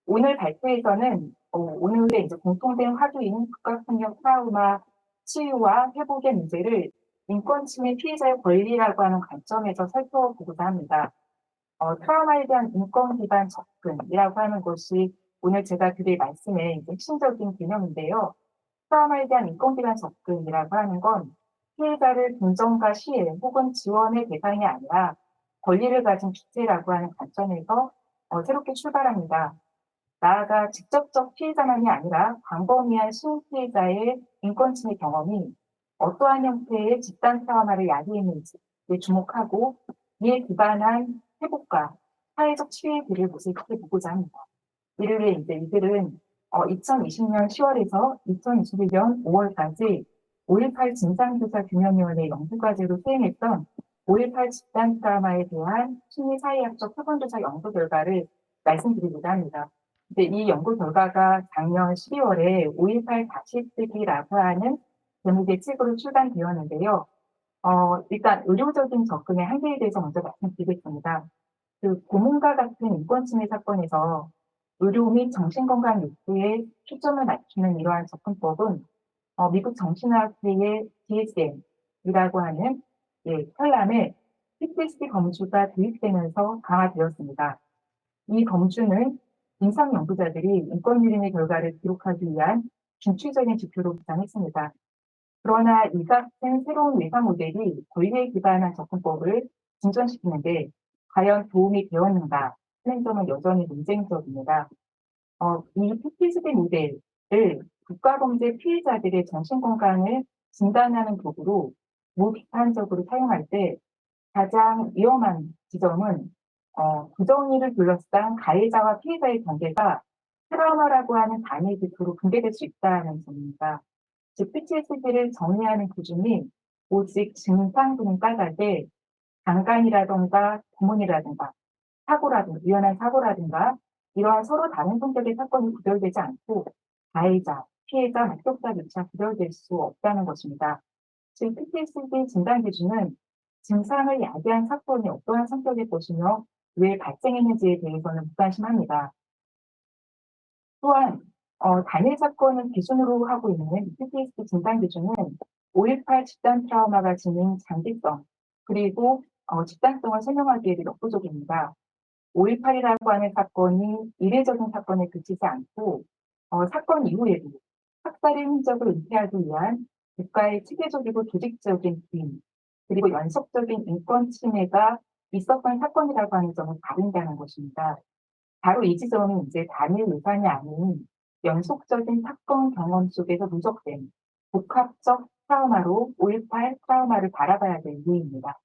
오늘 발표에서는 오늘의 공통된 화두인 국가폭력 트라우마 치유와 회복의 문제를 인권 침해 피해자의 권리라고 하는 관점에서 살펴보고자 합니다. 트라우마에 대한 인권 기반 접근이라고 하는 것이 오늘 제가 드릴 말씀의 핵심적인 개념인데요. 트라우마에 대한 인권 기반 접근이라고 하는 건 피해자를 동정과 시해 혹은 지원의 대상이 아니라 권리를 가진 주체라고 하는 관점에서 새롭게 출발합니다. 나아가 직접적 피해자만이 아니라 광범위한 시민피해자의 인권 침해 경험이 어떠한 형태의 집단 트라우마를 야기했는지에 주목하고 이에 기반한 회복과 사회적 치유의 길을 모색해보고자 합니다. 이를 위해 이들은 2020년 10월에서 2021년 5월까지 5.18 진상조사균형위원회 연구과제로 수행했던 5.18 집단 트라우마에 대한 심리사회학적 표본조사 연구 결과를 말씀드리고자 합니다. 근데 이 연구 결과가 작년 12월에 5.18 다시 쓰기라고 하는 제목의 책으로 출간되었는데요. 일단 의료적인 접근의 한계에 대해서 먼저 말씀드리겠습니다. 고문과 같은 인권 침해 사건에서 의료 및 정신건강 요구에 초점을 맞추는 이러한 접근법은 미국 정신의학회의 DSM이라고 하는 편람에 PTSD 검주가 도입되면서 강화되었습니다. 이 검주는 임상 연구자들이 인권 유린의 결과를 기록하기 위한 중추적인 지표로 주장했습니다. 그러나 이 같은 새로운 외상 모델이 권리에 기반한 접근법을 진전시키는데 과연 도움이 되었는가 하는 점은 여전히 논쟁적입니다. 이 PTSD 모델을 국가범죄 피해자들의 정신건강을 진단하는 도구로 무비판적으로 사용할 때 가장 위험한 지점은 부정의를 둘러싼 가해자와 피해자의 관계가 트라우마라고 하는 단위 기초로 분배될 수 있다는 점입니다. 즉 PTSD를 정의하는 기준이 오직 증상 등을 따질 때 강간이라든가 고문이라든가 사고라든가 유연한 사고라든가 이러한 서로 다른 성격의 사건이 구별되지 않고 가해자, 피해자, 목격자 조차 구별될 수 없다는 것입니다. 즉 PTSD 진단 기준은 증상을 야기한 사건이 어떠한 성격의 것이며 왜 발생했는지에 대해서는 무관심합니다. 또한 단일 사건을 기준으로 하고 있는 PTSD 진단 기준은 5.18 집단 트라우마가 지닌 장기성 그리고 집단성을 설명하기에도 역부족입니다. 5.18이라고 하는 사건이 이례적인 사건에 그치지 않고 사건 이후에도 학살의 흔적을 은폐하기 위한 국가의 체계적이고 조직적인 부임 그리고 연속적인 인권 침해가 있었던 사건이라고 하는 점을 다룬다는 것입니다. 바로 이 지점은 이제 단일 예산이 아닌 연속적인 사건 경험 속에서 누적된 복합적 트라우마로 5.18 트라우마를 바라봐야 될 이유입니다.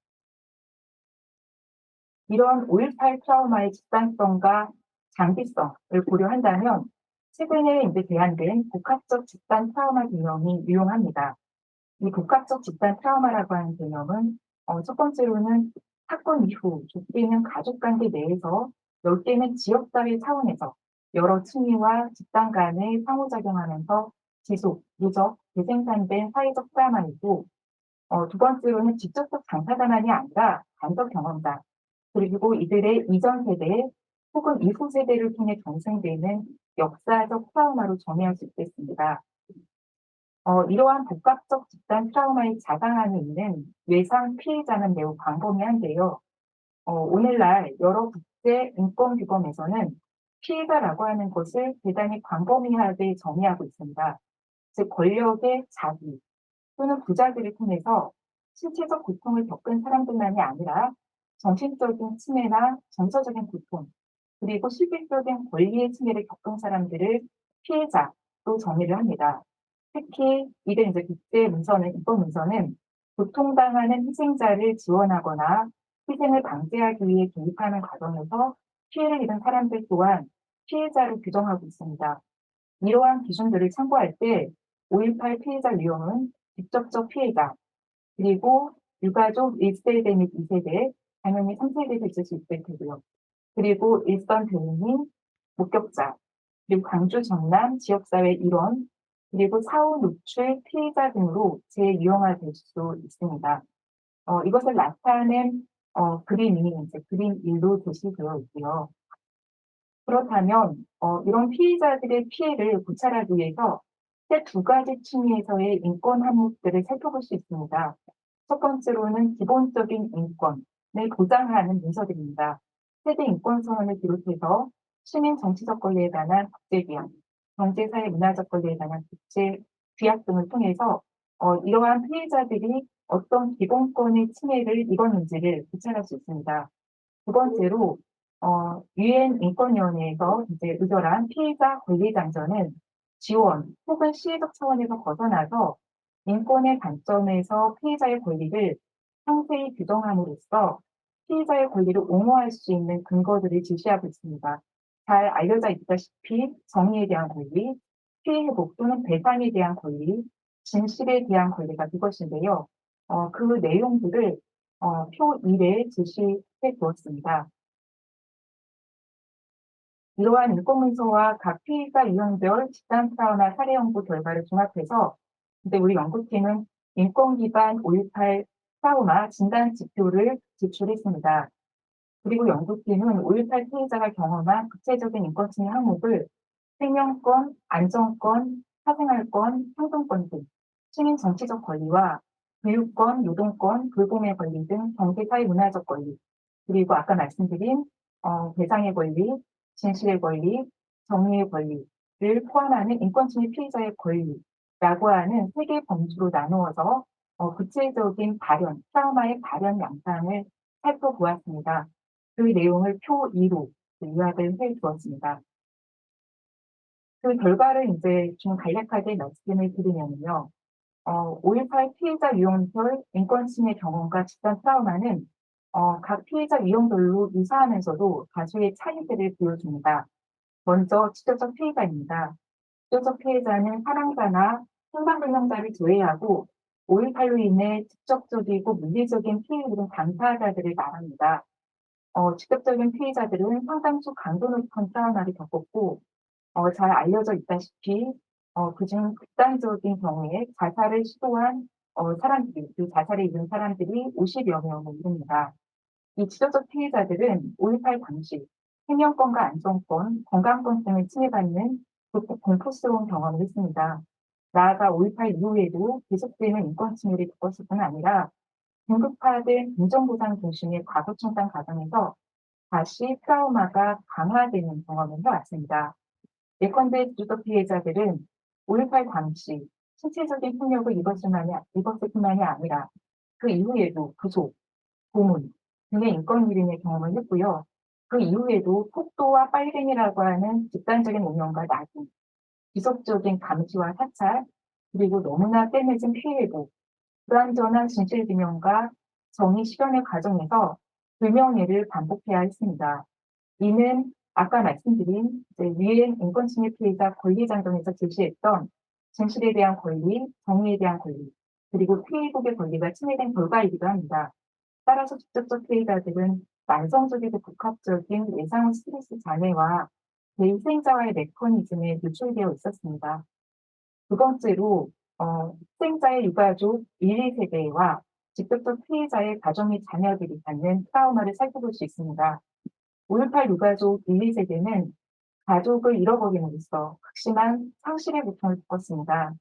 이런 5.18 트라우마의 집단성과 장기성을 고려한다면 최근에 이제 제안된 복합적 집단 트라우마 개념이 유용합니다. 이 복합적 집단 트라우마라고 하는 개념은 첫 번째로는 사건 이후 좁게는 가족관계 내에서 넓게는 지역사회 차원에서 여러 층위와 집단 간에 상호작용하면서 지속, 누적, 재생산된 사회적 트라우마이고 두 번째로는 직접적 당사자만이 아니라 간접 경험자 그리고 이들의 이전 세대 혹은 이후 세대를 통해 전생되는 역사적 트라우마로 정의할 수 있겠습니다. 이러한 복합적 집단 트라우마의 자상 안에 있는 외상 피해자는 매우 광범위한데요. 오늘날 여러 국제 인권규범에서는 피해자라고 하는 것을 대단히 광범위하게 정의하고 있습니다. 즉 권력의 자기 또는 부자들을 통해서 신체적 고통을 겪은 사람들만이 아니라 정신적인 침해나 정서적인 고통, 그리고 실질적인 권리의 침해를 겪은 사람들을 피해자로 정의를 합니다. 특히 이들 이제 국제 문서는 인권 문서는 고통당하는 희생자를 지원하거나 희생을 방지하기 위해 개입하는 과정에서 피해를 입은 사람들 또한 피해자로 규정하고 있습니다. 이러한 기준들을 참고할 때 5.18 피해자 유형은 직접적 피해자, 그리고 유가족 1세대 및 2세대, 당연히 3세대도 있을 수 있을 테고요. 그리고 일선 대리인, 목격자, 그리고 광주 전남 지역사회 일원, 그리고 사후 노출 피해자 등으로 재유형화될 수 있습니다. 이것을 나타낸 그림이 이제 그림 1로 제시되어 있고요. 그렇다면 이런 피해자들의 피해를 고찰하기 위해서 세 두 가지 층위에서의 인권 항목들을 살펴볼 수 있습니다. 첫 번째로는 기본적인 인권을 보장하는 문서들입니다. 세계 인권선언을 비롯해서 시민 정치적 권리에 관한 국제규약, 경제사회 문화적 권리에 관한 국제 규약 등을 통해서 이러한 피해자들이 어떤 기본권의 침해를 입었는지를 고찰할 수 있습니다. 두 번째로 유엔 인권위원회에서 이제 의결한 피해자 권리 장전은 지원 혹은 시혜적 차원에서 벗어나서 인권의 관점에서 피해자의 권리를 상세히 규정함으로써 피해자의 권리를 옹호할 수 있는 근거들을 제시하고 있습니다. 잘 알려져 있다시피 정의에 대한 권리, 피해 회복 또는 배상에 대한 권리, 진실에 대한 권리가 이것인데요. 그 내용들을 표 1에 제시해 두었습니다. 이러한 인권문서와 각 피의자 유형별 집단 트라우마 사례 연구 결과를 종합해서 이제 우리 연구팀은 인권 기반 5.18 트라우마 진단 지표를 제출했습니다. 그리고 연구팀은 5.18 피해자가 경험한 구체적인 인권 침해 항목을 생명권, 안전권, 사생활권, 행동권 등 시민 정치적 권리와 교육권, 노동권, 돌봄의 권리 등 경제, 사회, 문화적 권리, 그리고 아까 말씀드린 배상의 권리, 진실의 권리, 정의의 권리를 포함하는 인권침해 피해자의 권리라고 하는 세 개 범주로 나누어서 구체적인 발현, 트라우마의 발현 양상을 살펴보았습니다. 그 내용을 표 2로 요약을 해 두었습니다. 그 결과를 이제 좀 간략하게 말씀을 드리면요. 5.18 피해자 유형별 인권침해 경험과 집단 트라우마는 각 피해자 유형별로 유사하면서도 다수의 차이들을 보여줍니다. 먼저 직접적 피해자입니다. 직접적 피해자는 사망자나 행방불명자를 제외하고 5.18로 인해 직접적이고 물리적인 피해를 입은 당사자들을 말합니다. 직접적인 피해자들은 상당수 강도 높은 트라우마를 겪었고 잘 알려져 있다시피 그중 극단적인 경우에 자살을 시도한 사람들이, 그 자살에 이른 사람들이 50여 명에 이릅니다. 이 직접적 피해자들은 5.18 당시 생명권과 안전권, 건강권 등을 침해받는 공포스러운 경험을 했습니다. 나아가 5.18 이후에도 계속되는 인권 침해를 겪었을 뿐 아니라 긴급화된 행정보상 중심의 과거 청산 과정에서 다시 트라우마가 강화되는 경험을 해왔습니다. 예컨대 직접 피해자들은 5.18 당시 신체적인 폭력을 입었을 뿐만이 아니라 그 이후에도 구속, 고문 등의 인권 유린의 경험을 했고요. 그 이후에도 폭도와 빨갱이라고 하는 집단적인 운영과 낙인, 지속적인 감시와 사찰, 그리고 너무나 떼매진 피해고, 불완전한 진실규명과 정의 실현의 과정에서 불명예를 반복해야 했습니다. 이는 아까 말씀드린 유엔 인권침해 피해자 권리장정에서 제시했던 진실에 대한 권리, 정의에 대한 권리, 그리고 피해복의 권리가 침해된 결과이기도 합니다. 따라서 직접적 피해자들은 만성적이고 복합적인 예상 스트레스 장애와 재희생자와의 메커니즘에 노출되어 있었습니다. 두 번째로 희생자의 유가족 1, 2세대와 직접적 피해자의 가족 및 자녀들이 갖는 트라우마를 살펴볼 수 있습니다. 5.18 유가족 1, 2세대는 가족을 잃어버림으로써 극심한 상실의 고통을 겪었습니다.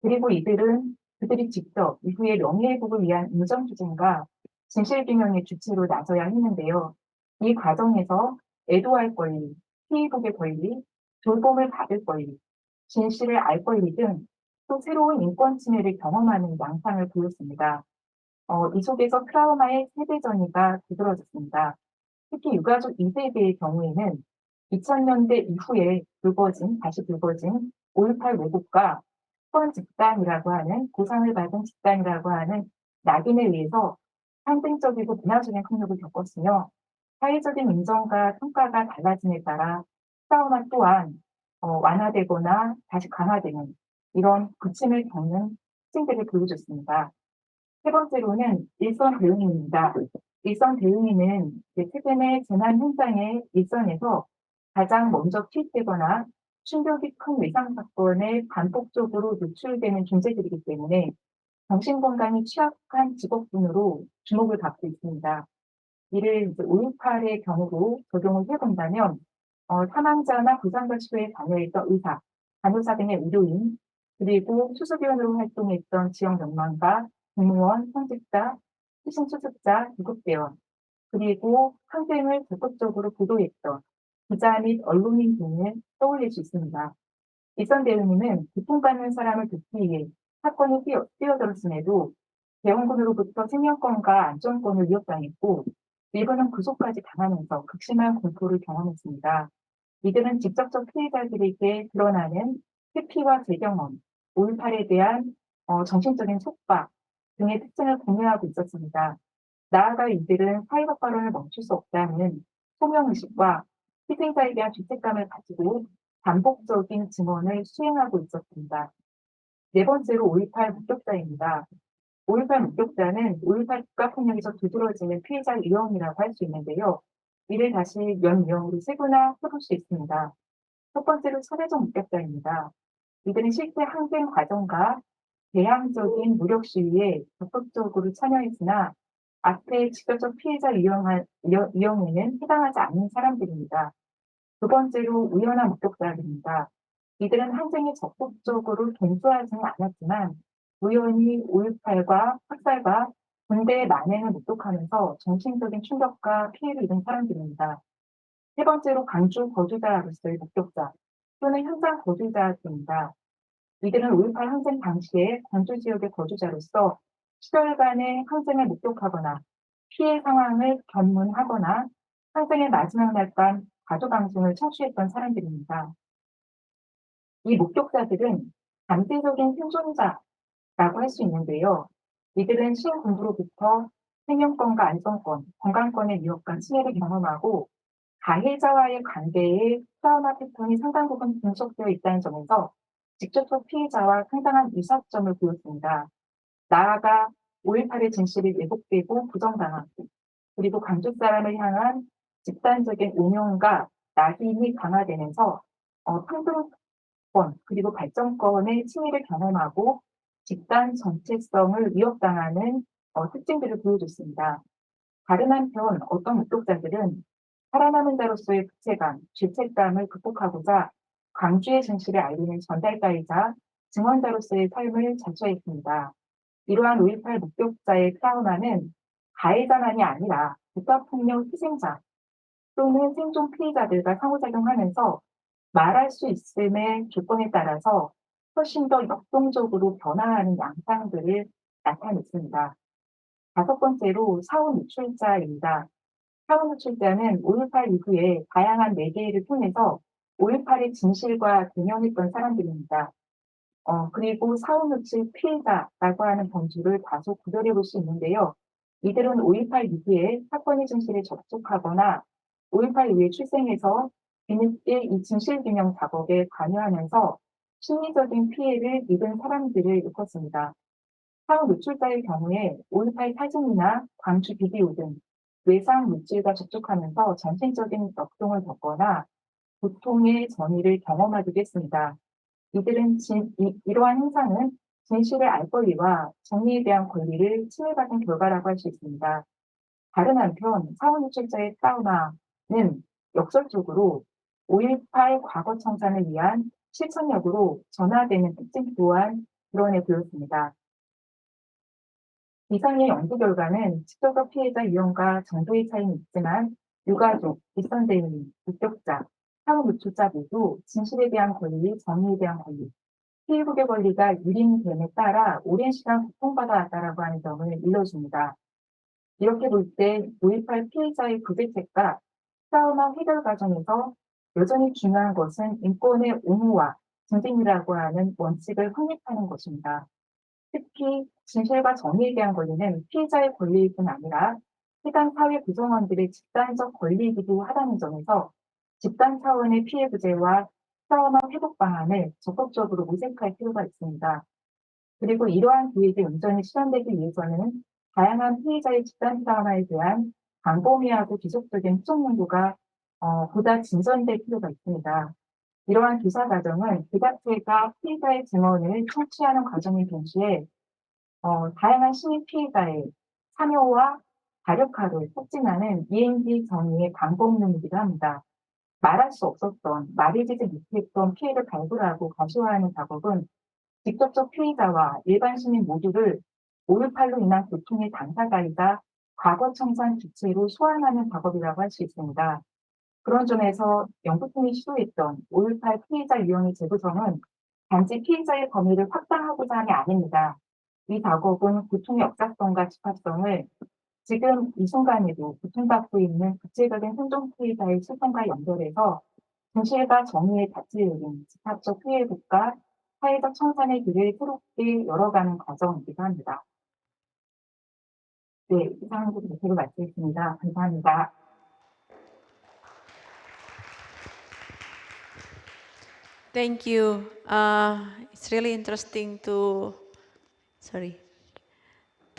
그리고 이들은 그들이 직접 이후에 명예회복을 위한 인정투쟁과 진실규명의 주체로 나서야 했는데요. 이 과정에서 애도할 권리, 피해복의 권리, 돌봄을 받을 권리, 진실을 알 권리 등 또 새로운 인권 침해를 경험하는 양상을 보였습니다. 이 속에서 트라우마의 세대전이가 두드러졌습니다. 특히 유가족 2세대의 경우에는 2000년대 이후에 다시 불거진 5.18 왜곡과 후원 집단이라고 하는 보상을 받은 집단이라고 하는 낙인에 의해서 상징적이고 문화적인 폭력을 겪었으며 사회적인 인정과 평가가 달라짐에 따라 트라우마 또한 완화되거나 다시 강화되는 이런 부침을 겪는 특징들을 보여줬습니다. 세 번째로는 일선 대응입니다. 일선 대응인은 최근에 재난 현장의 일선에서 가장 먼저 투입되거나 충격이 큰 외상 사건에 반복적으로 노출되는 존재들이기 때문에 정신건강이 취약한 직업군으로 주목을 받고 있습니다. 이를 5.18의 경우로 적용을 해본다면 사망자나 부상자 치료에 관여했던 의사, 간호사 등의 의료인, 그리고 수습위원으로 활동했던 지역 연망가, 공무원, 현직자, 시신 수습자, 구급대원, 그리고 항쟁을 적극적으로 보도했던 기자 및 언론인 등을 떠올릴 수 있습니다. 일선 대응인은 고통받는 사람을 돕기 위해 사건에 뛰어들었음에도 대원군으로부터 생명권과 안전권을 위협당했고 일부는 구속까지 당하면서 극심한 공포를 경험했습니다. 이들은 직접적 피해자들에게 드러나는 회피와 재경험, 5.18에 대한 정신적인 속박 등의 특징을 공유하고 있었습니다. 나아가 이들은 사회적 발언을 멈출 수 없다는 소명의식과 희생자에 대한 죄책감을 가지고 반복적인 증언을 수행하고 있었습니다. 네 번째로 5.18 목격자입니다. 5.18 목격자는 5.18 국가폭력에서 두드러지는 피해자 유형이라고 할 수 있는데요. 이를 다시 연 유형으로 세분화 해볼 수 있습니다. 첫 번째로 초대적 목격자입니다. 이들은 실제 항쟁 과정과 대항적인 무력 시위에 적극적으로 참여했으나 앞에 직접적 피해자 유형에는 해당하지 않는 사람들입니다. 두 번째로 우연한 목격자들입니다. 이들은 항쟁에 적극적으로 동조하지는 않았지만 우연히 5.18과 학살과 군대의 만행을 목격하면서 정신적인 충격과 피해를 입은 사람들입니다. 세 번째로 강주 거주자로서의 목격자 또는 현장 거주자입니다. 이들은 5.18 항쟁 당시에 광주 지역의 거주자로서 시절간의 항쟁을 목격하거나 피해 상황을 견문하거나 항쟁의 마지막 날 밤 가두방송을 청취했던 사람들입니다. 이 목격자들은 잠재적인 생존자라고 할 수 있는데요. 이들은 신군부로부터 생명권과 안전권, 건강권의 위협과 침해를 경험하고 가해자와의 관계에 트라우마 패턴이 상당 부분 분석되어 있다는 점에서 직접적 피해자와 상당한 유사점을 보였습니다. 나아가 5.18의 진실이 왜곡되고 부정당하고 그리고 강조 사람을 향한 집단적인 운용과 낙인이 강화되면서 평등권 그리고 발전권의 침해를 경험하고 집단 전체성을 위협당하는 특징들을 보여줬습니다. 다른 한편 어떤 목격자들은 살아남은 자로서의 부채감, 죄책감을 극복하고자 광주의 진실을 알리는 전달자이자 증언자로서의 삶을 자처했습니다. 이러한 5.18 목격자의 트라우마는 가해자만이 아니라 국가폭력 희생자 또는 생존 피해자들과 상호작용하면서 말할 수 있음의 조건에 따라서 훨씬 더 역동적으로 변화하는 양상들을 나타냈습니다. 다섯 번째로 사후 노출자입니다. 사후 노출자는 5.18 이후에 다양한 매개를 통해서 5.18의 진실과 대면했던 사람들입니다. 그리고 사후 노출 피해자라고 하는 범주를 다소 구별해 볼 수 있는데요. 이들은 5.18 이후에 사건의 진실에 접촉하거나 5.18 이후에 출생해서 뒤늦게 이 진실규명 작업에 관여하면서 심리적인 피해를 입은 사람들을 일컫습니다. 사후 노출자의 경우에 5.18 사진이나 광주 비디오 등 외상 물질과 접촉하면서 정신적인 역동을 겪거나 고통의 전이를 경험하기도 했습니다. 이들은 이러한 현상은 진실을 알 권리와 정의에 대한 권리를 침해받은 결과라고 할 수 있습니다. 다른 한편 사후 노출자의 트라우마는 역설적으로 5.18 과거 청산을 위한 실천력으로 전화되는 특징 또한 드러내 보였습니다. 이상의 연구 결과는 직접적 피해자 유형과 정도의 차이는 있지만 유가족, 윗선대인, 목격자, 사후 노출자 모두 진실에 대한 권리, 정의에 대한 권리, 피해국의 권리가 유린됨에 따라 오랜 시간 고통받아 왔다라고 하는 점을 일러줍니다. 이렇게 볼 때 5.18 피해자의 부대책과 트라우마 해결 과정에서 여전히 중요한 것은 인권의 옹호와 증진이라고 하는 원칙을 확립하는 것입니다. 특히 진실과 정의에 대한 권리는 피해자의 권리일 뿐 아니라 해당 사회 구성원들의 집단적 권리이기도 하다는 점에서 집단 차원의 피해 구제와 트라우마 회복 방안을 적극적으로 모색할 필요가 있습니다. 그리고 이러한 계획이 온전히 실현되기 위해서는 다양한 피해자의 집단 트라우마에 대한 광범위하고 지속적인 후속 연구가 보다 진전될 필요가 있습니다. 이러한 조사 과정은 그 자체가 피해자의 증언을 청취하는 과정인 동시에 다양한 시민 피해자의 참여와 다력화를 촉진하는 END 정의의 방법론이기도 합니다. 말할 수 없었던, 말해지지 못했던 피해를 발굴하고 가시화하는 작업은 직접적 피해자와 일반 시민 모두를 5.18로 인한 고통의 당사자이자 과거 청산 주체로 소환하는 작업이라고 할 수 있습니다. 그런 점에서 연구팀이 시도했던 5.18 피해자 유형의 재구성은 단지 피해자의 범위를 확장하고자 함이 아닙니다. 이 작업은 고통의 역사성과 집합성을 지금 이 순간에도 고통받고 있는 구체적인 생존 피해자의 실상과 연결해서 진실과 정의의 가치를 이룬 집합적 피해국가 사회적 청산의 길을 새롭게 열어가는 과정이기도 합니다. 네, 이상으로 발표를 마치겠습니다. 감사합니다. Thank you. It's really interesting to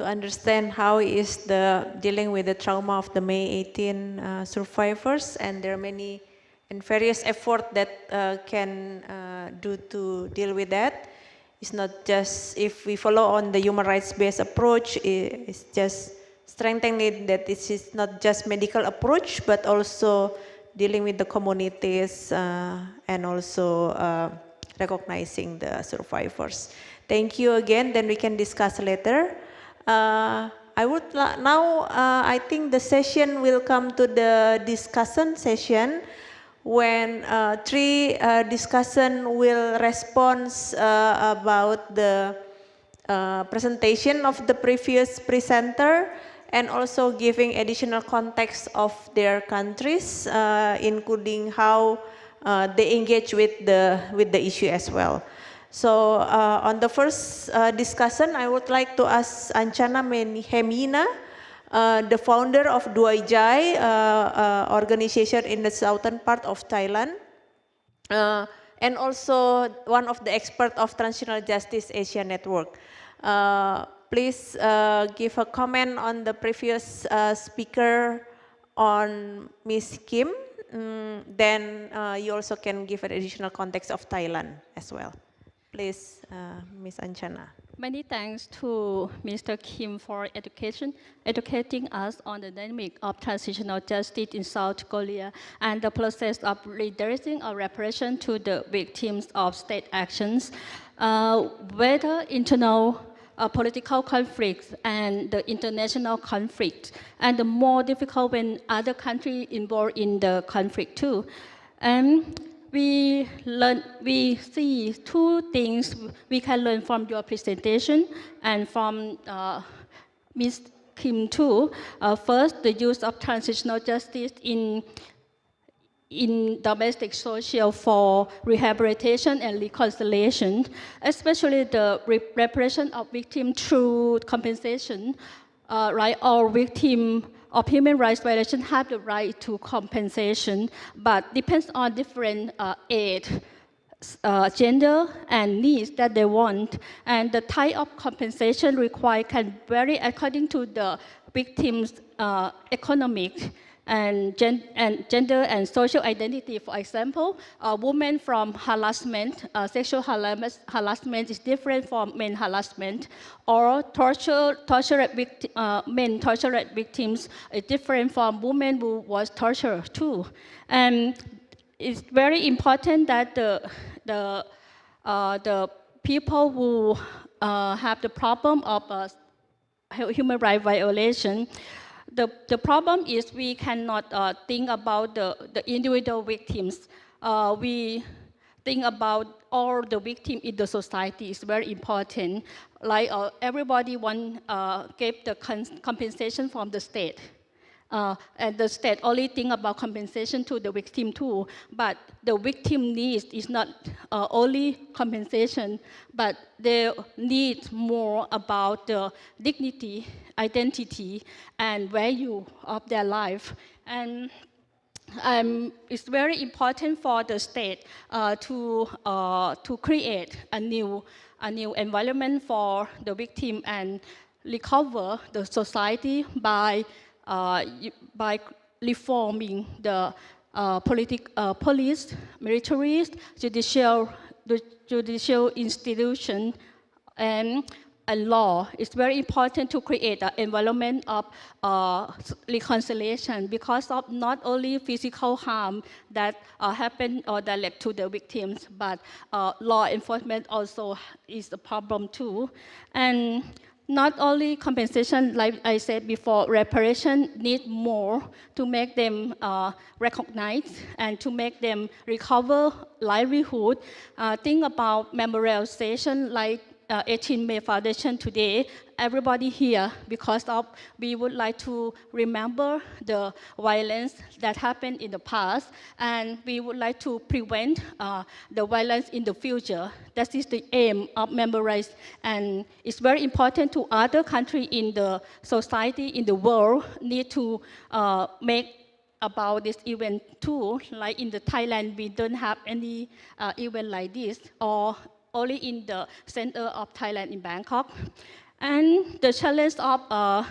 understand how is the dealing with the trauma of the May 18 survivors, and there are many and various efforts that can do to deal with that. It's not just if we follow on the human rights based approach, it's just strengthening that this is not just medical approach, but also dealing with the communities and also recognizing the survivors. Thank you again, then we can discuss later. I would now, I think the session will come to the discussion session when three discussion will respond about the presentation of the previous presenter and also giving additional context of their countries, including how they engage with the issue as well. So on the first discussion, I would like to ask Anchana Hemina, the founder of Duaijai organization in the southern part of Thailand, and also one of the experts of Transitional Justice Asia Network. Please give a comment on the previous speaker on Ms. Kim. Then you also can give an additional context of Thailand as well. Please, Ms. Anchana. Many thanks to Mr. Kim for educating us on the dynamic of transitional justice in South Korea and the process of redressing or reparation to the victims of state actions. Whether internal political conflicts and the international conflict, and the more difficult when other countries involved in the conflict too. We see two things we can learn from your presentation and from Ms. Kim too. First, the use of transitional justice in domestic social for rehabilitation and reconciliation, especially the reparation of victims through compensation. Right, all victims of human rights violation have the right to compensation, but depends on different age, gender, and needs that they want. And the type of compensation required can vary according to the victim's economic and gender and social identity. For example, a woman from harassment, sexual harassment is different from men harassment, or men tortured victims is different from women who was tortured too. And it's very important that the people who have the problem of human rights violation. The problem is we cannot think about the individual victims. We think about all the victims in the society is very important. Like everybody gave the compensation from the state. And the state only think about compensation to the victim too, but the victim needs is not only compensation, but they need more about the dignity, identity, and value of their life. And it's very important for the state to create a new environment for the victim and recover the society by reforming the police, military, judicial institution, and law. It's very important to create an environment of reconciliation because of not only physical harm that happened or that led to the victims, but law enforcement also is a problem too. And not only compensation, like I said before, reparation need more to make them recognized and to make them recover livelihood. Think about memorialization like 18 May Foundation today. Everybody here, because we would like to remember the violence that happened in the past, and we would like to prevent the violence in the future. That is the aim of Memorize, and it's very important to other countries in the society, in the world, need to make about this event too. Like in the Thailand, we don't have any event like this, or only in the center of Thailand in Bangkok. And the challenge of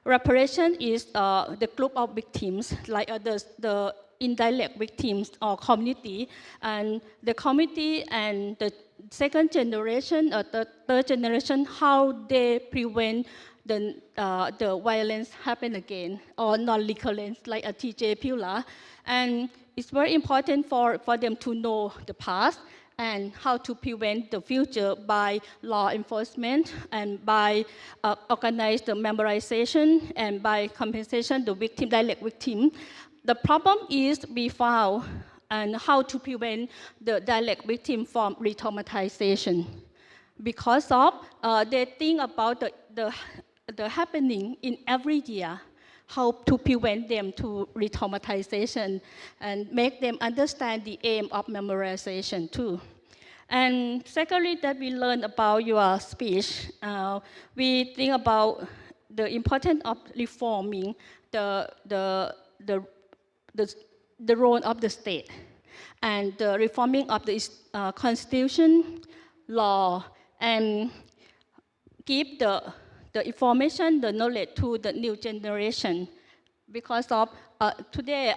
reparation is the group of victims, like the indirect victims or community, and the community and the second generation or the third generation, how they prevent the violence happen again, or non-recurrence, like a TJ Pula. And it's very important for them to know the past and how to prevent the future by law enforcement and by organize the memorization and by compensation the victim, direct victim. The problem is we found and how to prevent the direct victim from re-traumatization, because of they think about the happening in every year, how to prevent them to re-traumatization and make them understand the aim of memorization too. And secondly, that we learn about your speech, we think about the importance of reforming the role of the state and the reforming of the constitution, law, and give the information, the knowledge to the new generation. Because of today,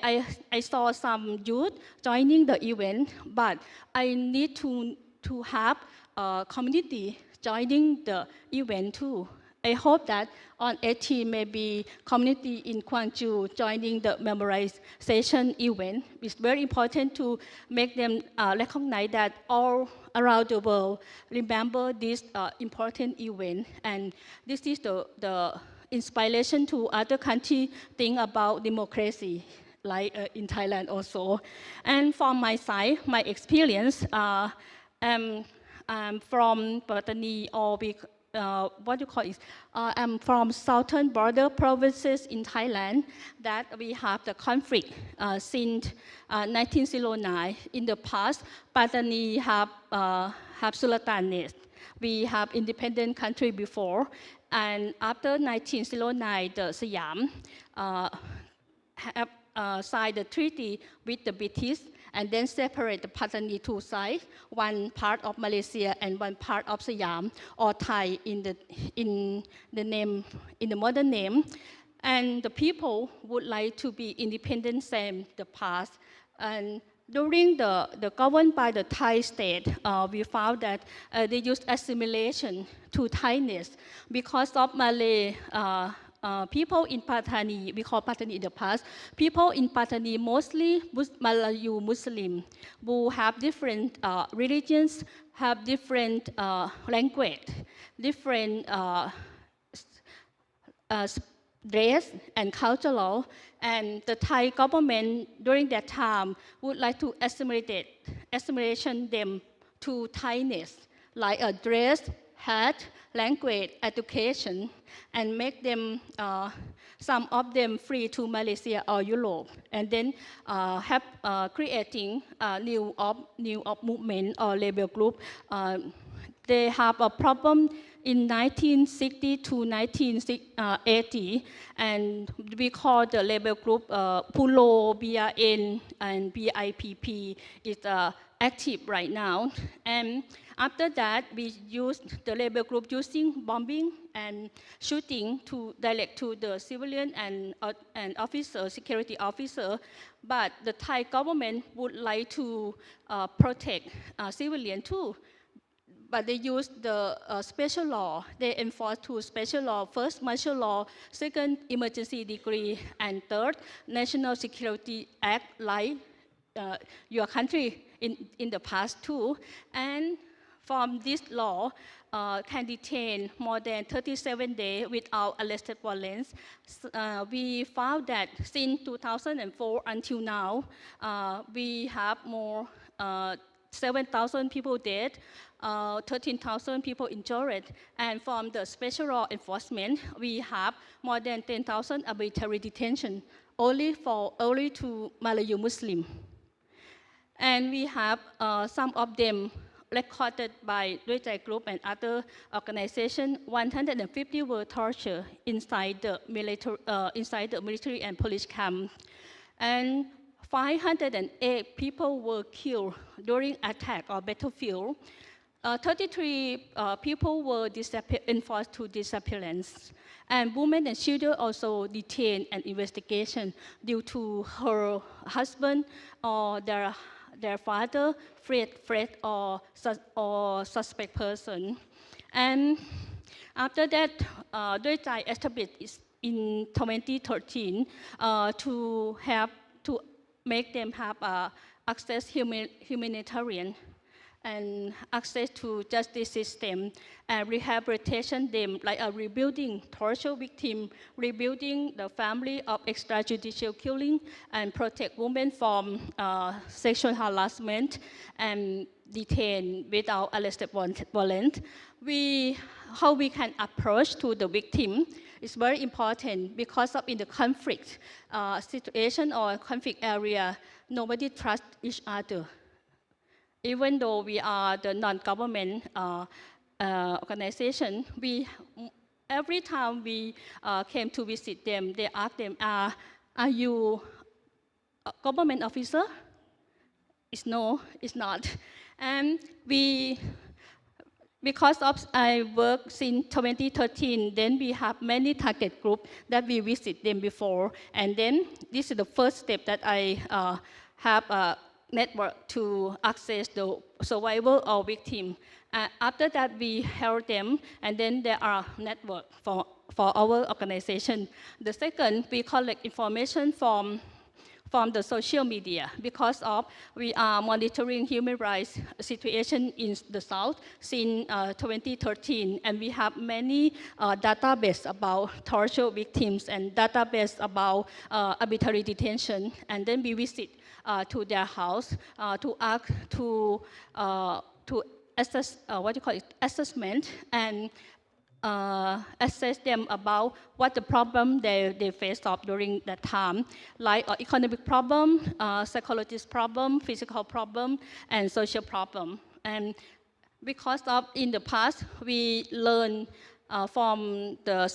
I saw some youth joining the event, but I need to have a community joining the event too. I hope that on 18, maybe community in Gwangju joining the memorization event. It's very important to make them recognize that all around the world remember this important event. And this is the inspiration to other countries think about democracy, like in Thailand also. And from my side, my experience, I'm from Pattani, or what you call it? I'm from southern border provinces in Thailand that we have the conflict since 1909. In the past, Pattani have Sultanate. We have independent country before, and after 1909, the Siam have signed the treaty with the British, and then separate the Pattani two sides, one part of Malaysia and one part of Siam, or Thai in the name, in the modern name. And the people would like to be independent, same the past. And during the governed by the Thai state, we found that they used assimilation to Thainess because of Malay. People in Pattani, we call Pattani in the past, people in Pattani mostly Malayu Muslim who have different religions, have different language, different dress and cultural, and the Thai government during that time would like to assimilation them to Thainess, like a dress, hat, language, education, and make them, some of them free to Malaysia or Europe, and then have creating new movement or labor group. They have a problem in 1960 to 1980, and we call the labor group PULO, BRN, and BIPP is active right now. And after that, we used the labor group using bombing and shooting to direct to the civilian and officer, security officer. But the Thai government would like to protect civilian too. But they use the special law. They enforce two special law. First, martial law. Second, emergency decree. And third, National Security Act, like your country in the past too. And from this law, can detain more than 37 days without arrested violence. We found that since 2004 until now, we have more 7,000 people dead, 13,000 people injured. And from the special law enforcement, we have more than 10,000 arbitrary detention only to Malayu Muslim. And we have some of them recorded by Doi Group and other organizations. 150 were tortured inside the military and police camp. and 508 people were killed during attack or battlefield. 33 people were enforced to disappearance. And women and children also detained and investigation due to her husband or their father, threat or suspect person. And after that, Deutsche established in 2013 to make them have access humanitarian and access to justice system and rehabilitation them, like rebuilding torture victim, rebuilding the family of extrajudicial killing, and protect women from sexual harassment and detained without arrested warrant. How we can approach to the victim is very important because of in the conflict situation or conflict area, nobody trusts each other. Even though we are the non-government organization, every time we came to visit them, they ask them, are you a government officer? No, it's not. And because of I work since 2013, then we have many target groups that we visit them before. And then this is the first step that I have a network to access the survivor or victim. After that, we help them, and then there are network for our organization. The second, we collect information from the social media because we are monitoring human rights situation in the South since 2013, and we have many database about torture victims and database about arbitrary detention, and then we visit to their house to ask to assess assessment and assess them about what the problem they faced up during that time, like economic problem, psychologist problem, physical problem, and social problem. And because of in the past, we learned from the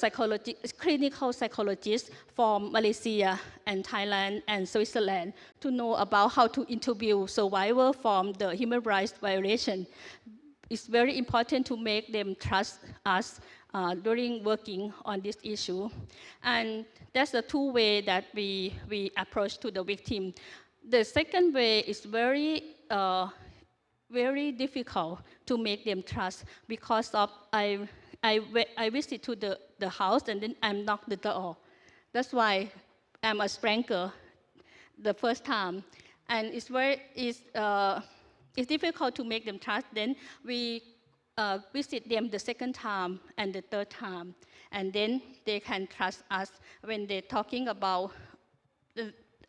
clinical psychologists from Malaysia and Thailand and Switzerland to know about how to interview survivors from the human rights violation. It's very important to make them trust us during working on this issue. And that's the two ways that we approach to the victim. The second way is very difficult to make them trust because of I visit to the house and then I'm knocked the door. That's why I'm a stranger the first time. And it's difficult to make them trust. Then we visit them the second time and the third time. And then they can trust us when they're talking about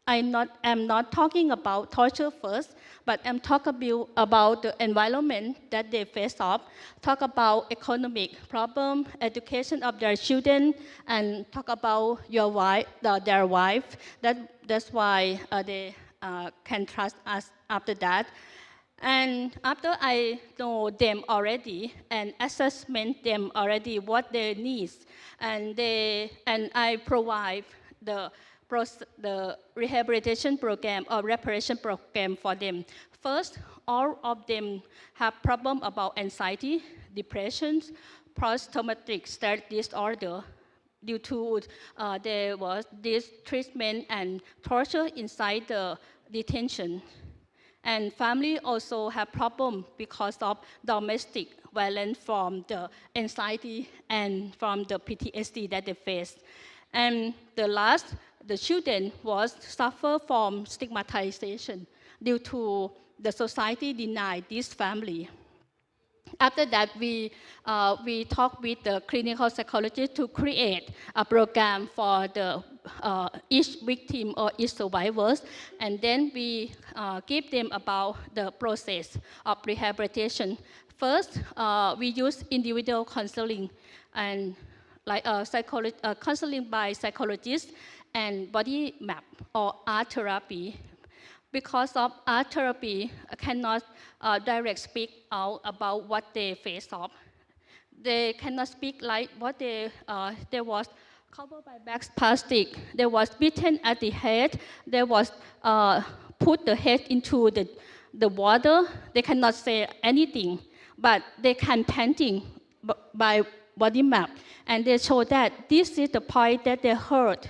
I'm not talking about torture first, but I'm talking about the environment that they face up, talk about economic problem, education of their children, and talk about their wife. That's why they can trust us after that. And after I know them already and assessment them already what they need, and I provide the rehabilitation program or reparation program for them. First, all of them have problem about anxiety, depression, post-traumatic stress disorder due to there was this treatment and torture inside the detention. And family also have problem because of domestic violence from the anxiety and from the PTSD that they face. And the children suffer from stigmatization due to the society denied this family. After that, we talk with the clinical psychologist to create a program for each victim or each survivors, and then we give them about the process of rehabilitation. First, we use individual counseling and counseling by psychologists and body map or art therapy. Because of art therapy cannot direct speak out about what they face up. They cannot speak like what they was covered by bags plastic. They was beaten at the head. They was put the head into the water. They cannot say anything, but they can painting by body map. And they show that this is the point that they heard.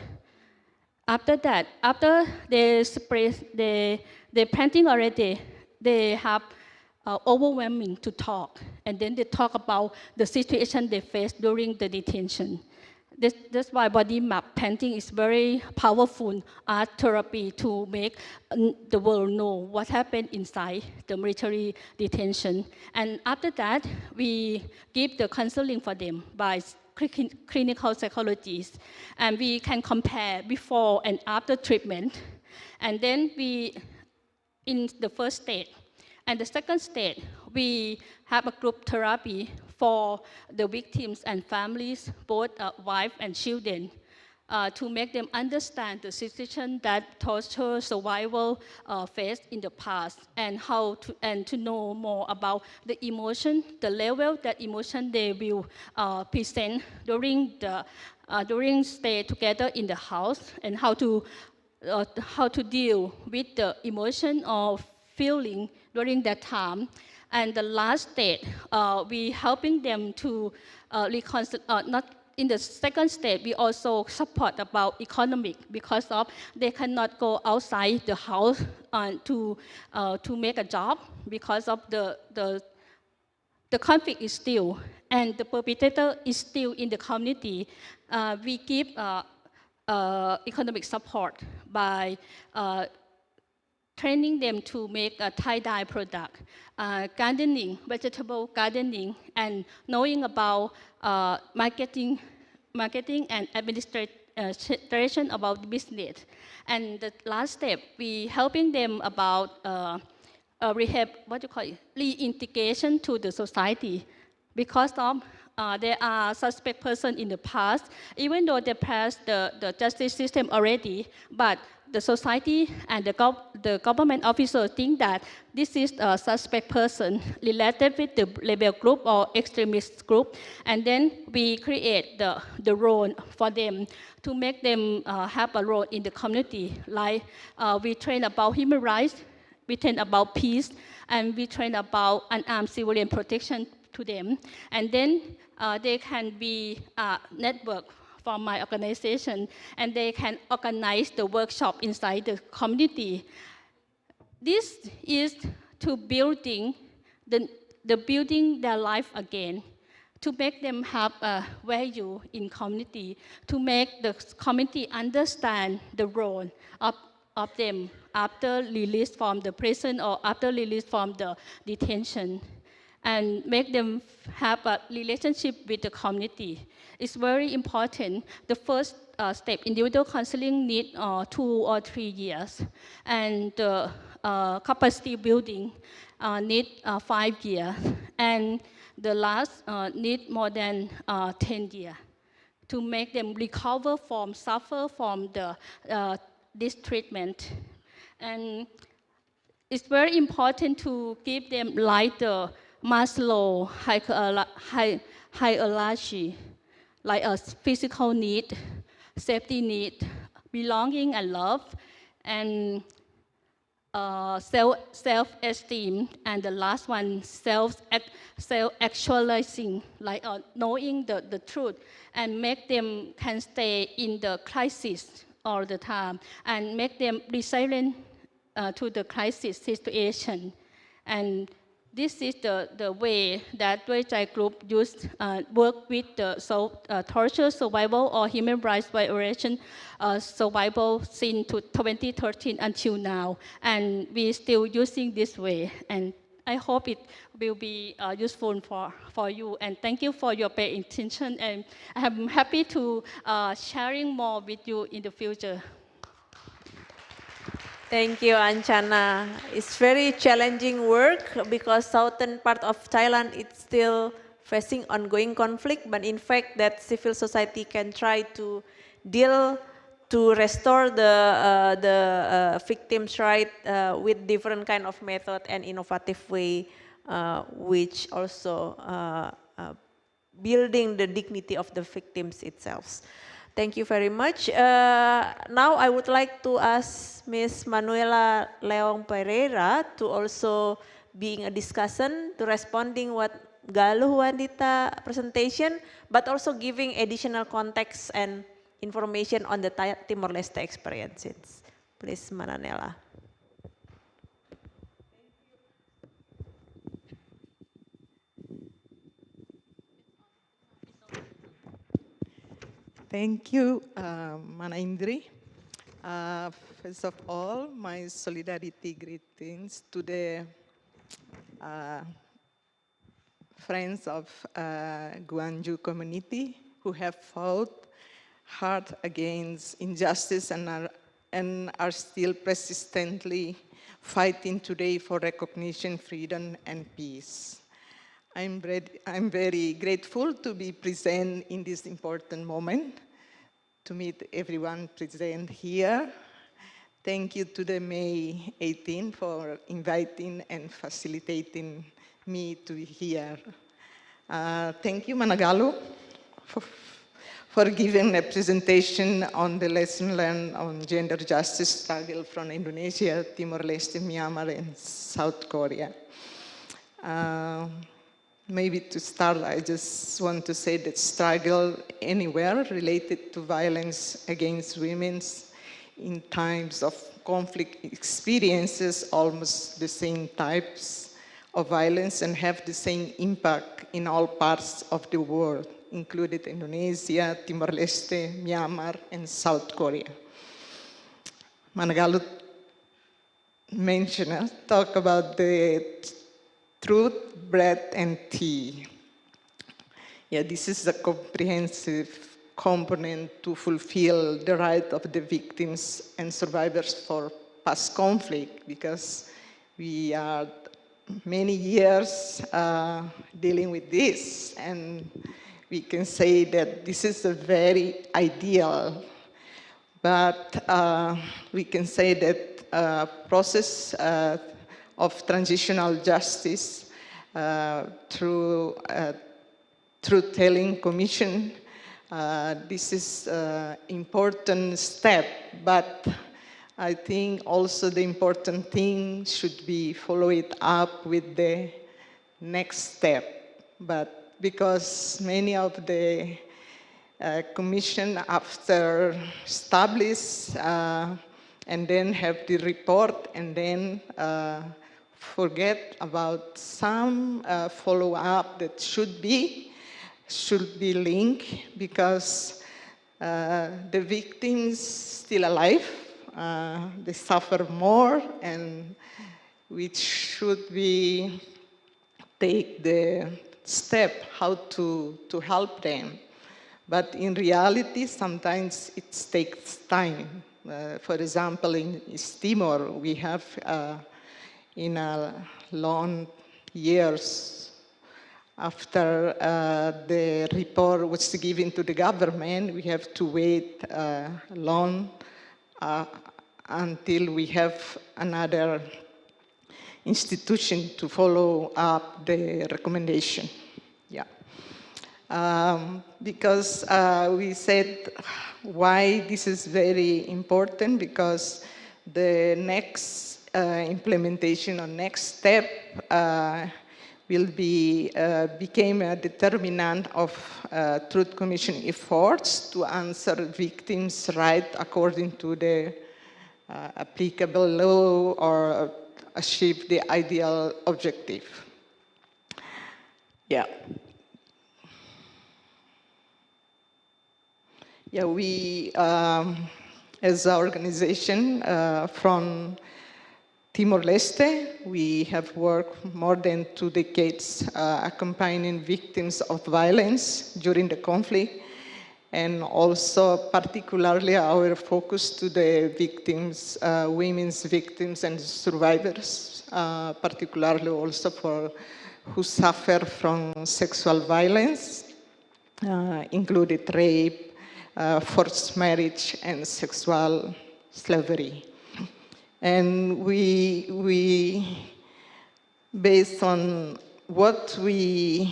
After that, after they spray, they painting already, they have overwhelming to talk. And then they talk about the situation they faced during the detention. That's why body map painting is very powerful art therapy to make the world know what happened inside the military detention. And after that, we give the counseling for them by clinical psychologists. And we can compare before and after treatment. And then we, in the first stage, and the second stage, we have a group therapy for the victims and families, both wife and children, to make them understand the situation that torture survival faced in the past, and to know more about the emotion, the level that emotion they will present during stay together in the house, and how to deal with the emotion or feeling during that time. And the last stage, we helping them to reconcile, not in the second stage, we also support about economic, because of they cannot go outside the house to make a job because of the conflict is still, and the perpetrator is still in the community. We give economic support by training them to make a tie-dye product, gardening, vegetable gardening, and knowing about marketing and administration about the business. And the last step, we helping them about rehab, reintegration to the society, because of there are suspect persons in the past, even though they passed the justice system already, but the society and the government officers think that this is a suspect person related with the rebel group or extremist group, and then we create the role for them to make them have a role in the community. Like we train about human rights, we train about peace, and we train about unarmed civilian protection to them, and then they can be a network from my organization, and they can organize the workshop inside the community. This is to building building their life again, to make them have a value in community, to make the community understand the role of them after release from the prison or after release from the detention, and make them have a relationship with the community. It's very important. The first step, individual counseling, needs 2 or 3 years, and capacity building needs 5 years, and the last needs more than 10 years to make them suffer from this treatment. And it's very important to give them like the Maslow hierarchy, like a physical need, safety need, belonging and love, and self-esteem, and the last one, self-actualizing, like knowing the truth, and make them can stay in the crisis all the time, and make them resilient to the crisis situation. And this is the way that Doi Group work with the torture survival or human rights violation survival since 2013 until now. And we're still using this way. And I hope it will be useful for you. And thank you for your pay attention. And I'm happy to sharing more with you in the future. Thank you, Anchana. It's very challenging work because southern part of Thailand is still facing ongoing conflict, but in fact that civil society can try to deal to restore the victims' right with different kind of method and innovative way, which also building the dignity of the victims itself. Thank you very much. Now I would like to ask Ms. Manuela Leong Pereira to also being a discussion to responding what Galuh Juanita presentation, but also giving additional context and information on the Timor-Leste experiences. Please, Manuela. Thank you, Mana Indri. First of all, my solidarity greetings to the friends of Gwangju community who have fought hard against injustice and are still persistently fighting today for recognition, freedom, and peace. I'm very grateful to be present in this important moment, to meet everyone present here. Thank you to the May 18 for inviting and facilitating me to be here. Thank you, Managalu, for giving a presentation on the lesson learned on gender justice struggle from Indonesia, Timor-Leste, Myanmar, and South Korea. Maybe to start, I just want to say that struggle anywhere related to violence against women in times of conflict experiences almost the same types of violence and have the same impact in all parts of the world, including Indonesia, Timor-Leste, Myanmar, and South Korea. Managalu mentioned, talk about the truth, bread, and tea. Yeah, this is a comprehensive component to fulfill the right of the victims and survivors for past conflict, because we are many years dealing with this, and we can say that this is a very ideal, but we can say that process of transitional justice through Truth-Telling Commission. This is an important step, but I think also the important thing should be follow it up with the next step. But because many of the commission after establish and then have the report and then forget about some follow-up that should be linked, because the victims still alive, they suffer more, and which should be take the step how to help them. But in reality, sometimes it takes time. For example, in East Timor, we have in a long years after the report was given to the government, we have to wait long until we have another institution to follow up the recommendation. Yeah. Because we said why this is very important, because the next implementation or next step will be became a determinant of Truth Commission efforts to answer victims' rights according to the applicable law or achieve the ideal objective. Yeah. Yeah, we, as an organization from Timor-Leste, we have worked more than 2 decades accompanying victims of violence during the conflict, and also particularly our focus to the victims, women's victims and survivors, particularly also for who suffer from sexual violence, including rape, forced marriage, and sexual slavery. And we based on what we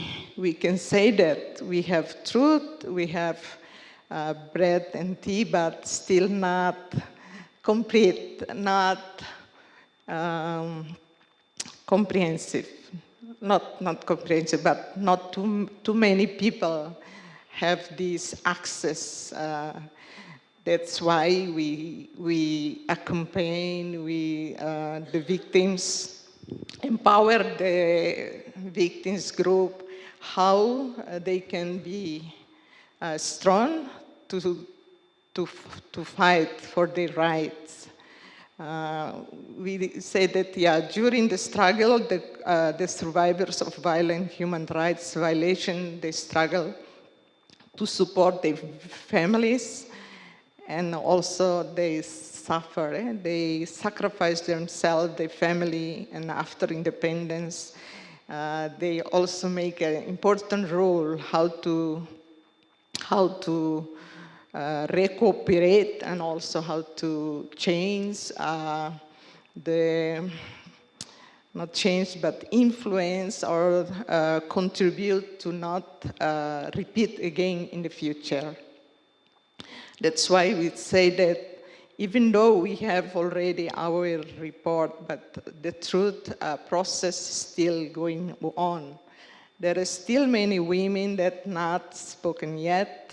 can say that we have truth, we have bread and tea, but still not complete, not comprehensive. Not comprehensive, but not too many people have this access. That's why we accompany the victims, empower the victims group, how they can be strong to fight for their rights. We say that, yeah, during the struggle, the survivors of violent human rights violation, they struggle to support their families, and also they suffer. They sacrifice themselves, their family, and after independence, they also make an important role how to recuperate, and also how to change not change, but influence or contribute to not repeat again in the future. That's why we say that even though we have already our report, but the truth process is still going on. There are still many women that not spoken yet.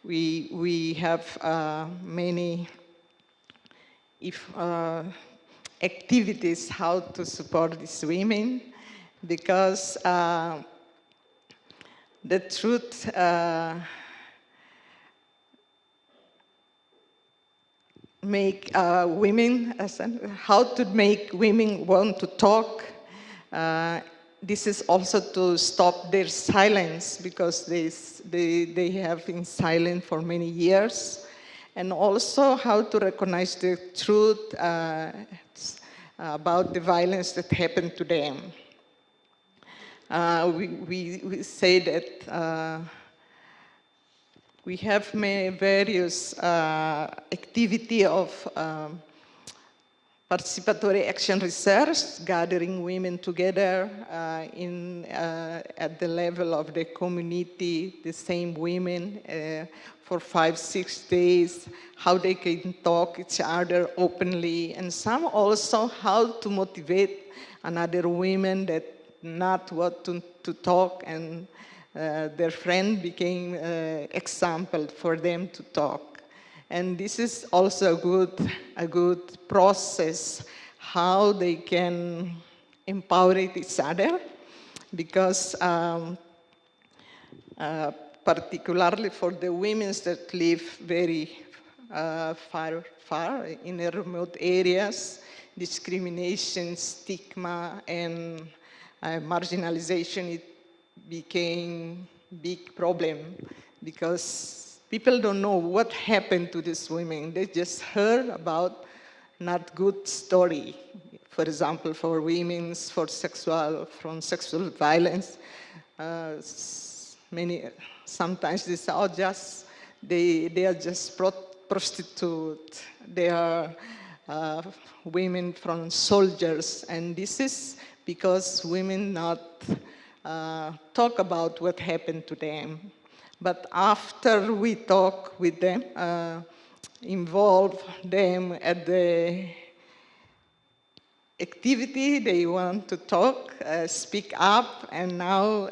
We have many activities how to support these women, because the truth make women, how to make women want to talk. This is also to stop their silence, because they have been silent for many years. And also how to recognize the truth about the violence that happened to them. We say that we have various activity of participatory action research, gathering women together at the level of the community, the same women, for 5-6 days, how they can talk each other openly, and some also how to motivate another women that not want to talk, and their friend became example for them to talk. And this is also a good process, how they can empower each other, because particularly for the women that live very far in the remote areas, discrimination, stigma, and marginalization, it became big problem, because people don't know what happened to these women. They just heard about not good story. For example, for women, from sexual violence, sometimes they are just prostitute. They are women from soldiers, and this is because women not talk about what happened to them. But after we talk with them, involve them at the activity, they want to talk, speak up, and now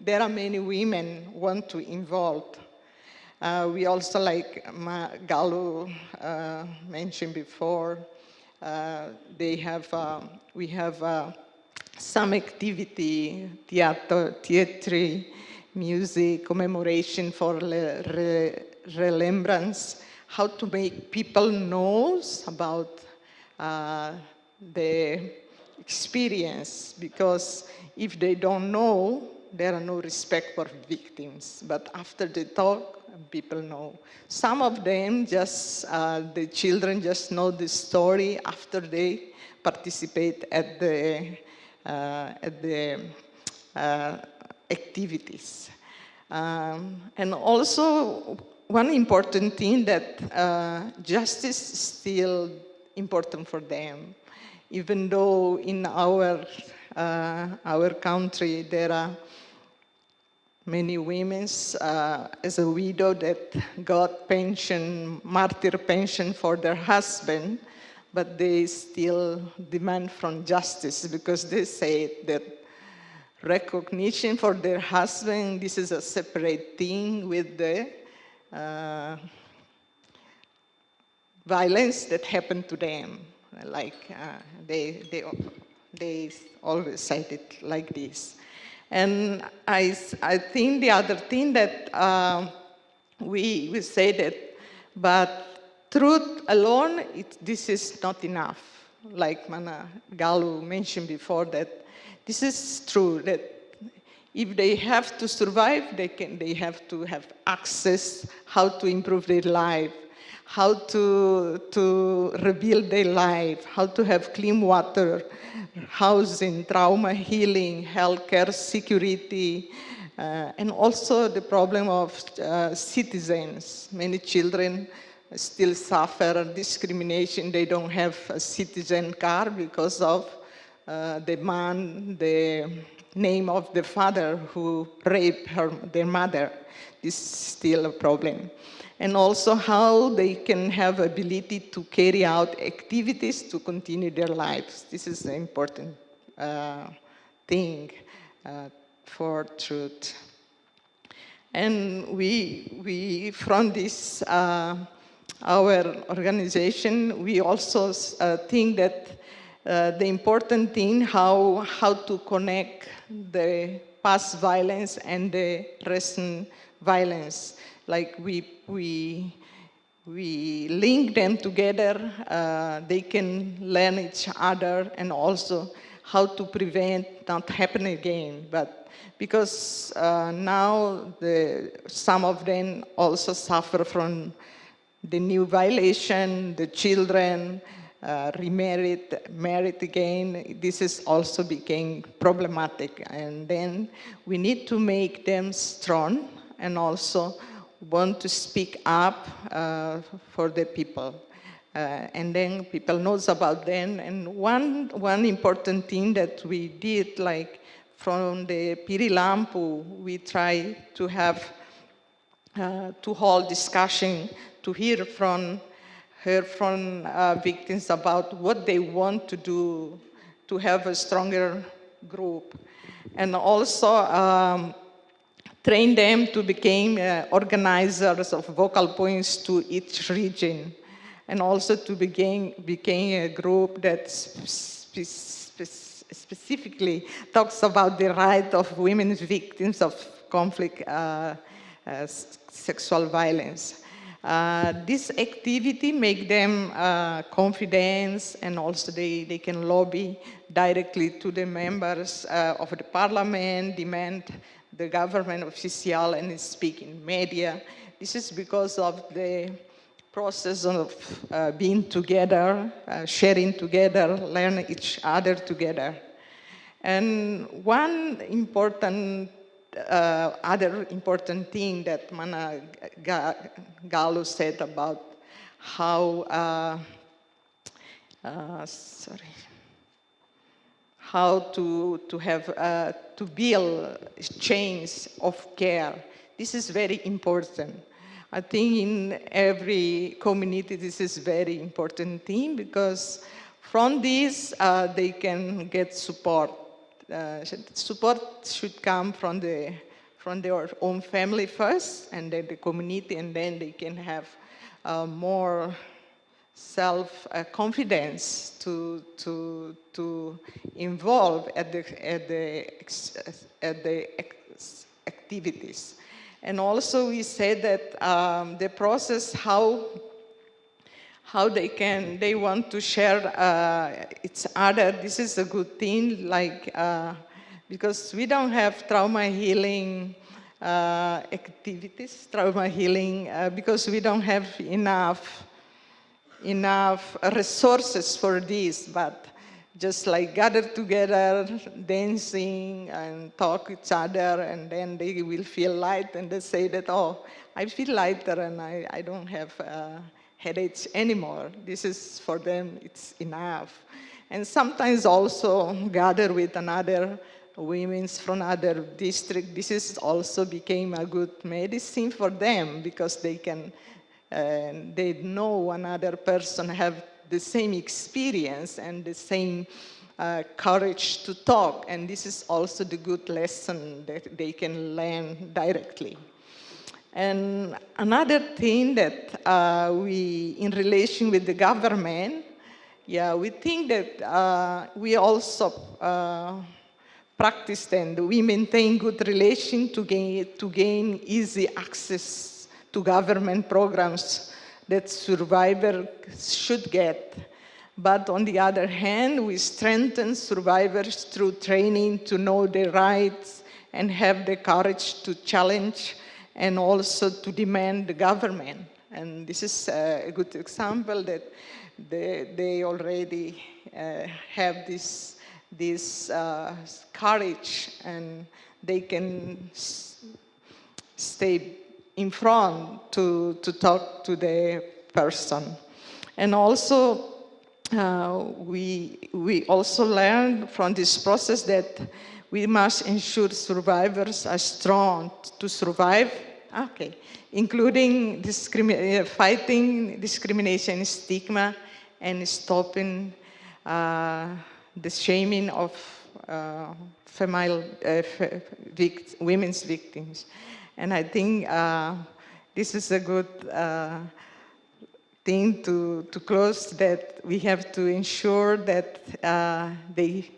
there are many women want to involve. We also, like Galo mentioned before, we have some activity, theatre, music, commemoration for remembrance, how to make people know about the experience, because if they don't know, there are no respect for victims. But after they talk, people know. Some of them the children just know the story after they participate at the activities. And also, one important thing that justice is still important for them. Even though in our country there are many women as a widow that got pension, martyr pension for their husband, but they still demand from justice because they say that recognition for their husband, this is a separate thing with the violence that happened to them. Like they always cite it like this. And I think the other thing that we say that, but truth alone, this is not enough. Like Mana Galu mentioned before, that this is true, that if they have to survive, they have to have access, how to improve their life, how to rebuild their life, how to have clean water, housing, trauma healing, healthcare security, and also the problem of citizens. Many children still suffer discrimination. They don't have a citizen card because of the name of the father who raped their mother. This is still a problem. And also how they can have ability to carry out activities to continue their lives. This is an important thing for truth. And we from this, our organization, we also think that the important thing, how to connect the past violence and the recent violence. Like we link them together, they can learn each other, and also how to prevent not happening again. But because now some of them also suffer from the new violation, the children remarried, married again, this is also became problematic. And then we need to make them strong and also want to speak up for the people. And then people knows about them. And one important thing that we did, like from the Pirilampu, we try to have, to hold discussion, to hear from victims about what they want to do to have a stronger group. And also, train them to become organizers of vocal points to each region, and also to became a group that specifically talks about the right of women victims of conflict, sexual violence. This activity make them confidence, and also they can lobby directly to the members of the parliament, demand the government official, and speak in media. This is because of the process of being together, sharing together, learn each other together. And one important, other important thing that Mana Galu said about how, how to have, to build chains of care. This is very important. I think in every community, this is very important thing, because from this, they can get support. Support should come from their own family first, and then the community, and then they can have more self-confidence to involve at the activities. And also we said that the process, how they want to share each other, this is a good thing, like, because we don't have trauma healing activities, because we don't have enough resources for this, but just like gather together, dancing and talk each other, and then they will feel light, and they say that, oh, I feel lighter and I don't have headaches anymore. This is for them, it's enough. And sometimes also gather with another women from other districts, this is also became a good medicine for them because they can, they know another person have the same experience and the same courage to talk, and this is also the good lesson that they can learn directly. And another thing that we, in relation with the government, we think that we also practice and we maintain good relation to gain easy access to government programs that survivors should get. But on the other hand, we strengthen survivors through training to know their rights and have the courage to challenge and also to demand the government. And this is a good example that they already have this courage, and they can stay in front to talk to the person. And also, we also learned from this process that we must ensure survivors are strong to survive, including fighting discrimination, stigma, and stopping the shaming of women's victims. And I think this is a good thing to close, that we have to ensure that they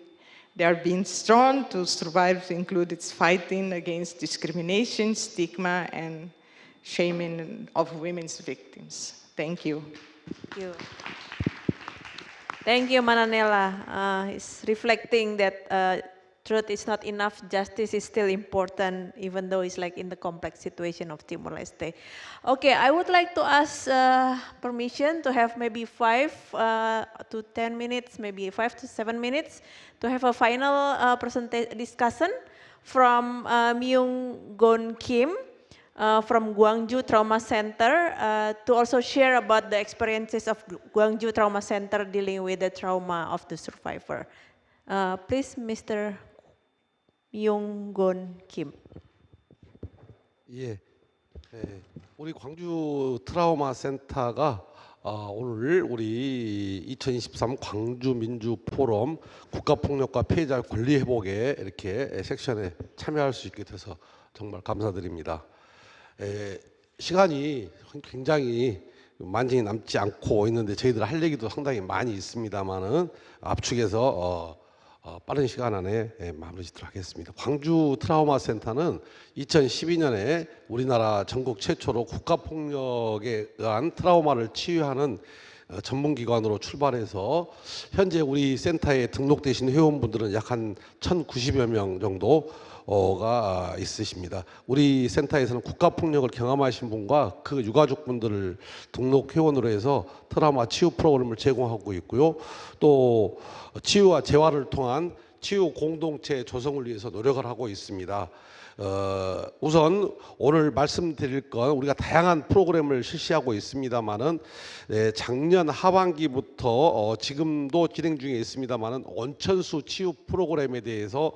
are being strong to survive, to include its fighting against discrimination, stigma, and shaming of women's victims. Thank you. Thank you. Thank you, Mananela. It's reflecting that truth is not enough, justice is still important, even though it's like in the complex situation of Timor-Leste. Okay, I would like to ask permission to have maybe 5 to 10 minutes, maybe 5 to 7 minutes, to have a final discussion from Myung Gon Kim from Gwangju Trauma Center to also share about the experiences of Gwangju Trauma Center dealing with the trauma of the survivor. Please, Mr. Myung Gon Kim. 예, 우리 광주 트라우마 센터가 오늘 우리 2023 광주 민주 포럼 국가폭력과 피해자 권리 회복에 이렇게 섹션에 참여할 수 있게 돼서 정말 감사드립니다. 시간이 굉장히 많이 남지 않고 있는데 저희들 할 얘기도 상당히 많이 있습니다만은 압축해서 빠른 시간 안에 마무리 짓도록 하겠습니다. 광주 트라우마 센터는 2012년에 우리나라 전국 최초로 국가폭력에 의한 트라우마를 치유하는 전문기관으로 출발해서 현재 우리 센터에 등록되신 회원분들은 약 한 1,090여 명 정도가 있으십니다. 우리 센터에서는 국가폭력을 경험하신 분과 그 유가족분들을 등록 회원으로 해서 트라우마 치유 프로그램을 제공하고 있고요. 또 치유와 재활을 통한 치유 공동체 조성을 위해서 노력을 하고 있습니다. 우선 오늘 말씀드릴 건 우리가 다양한 프로그램을 실시하고 있습니다만은 작년 하반기부터 지금도 진행 중에 있습니다만은 온천수 치유 프로그램에 대해서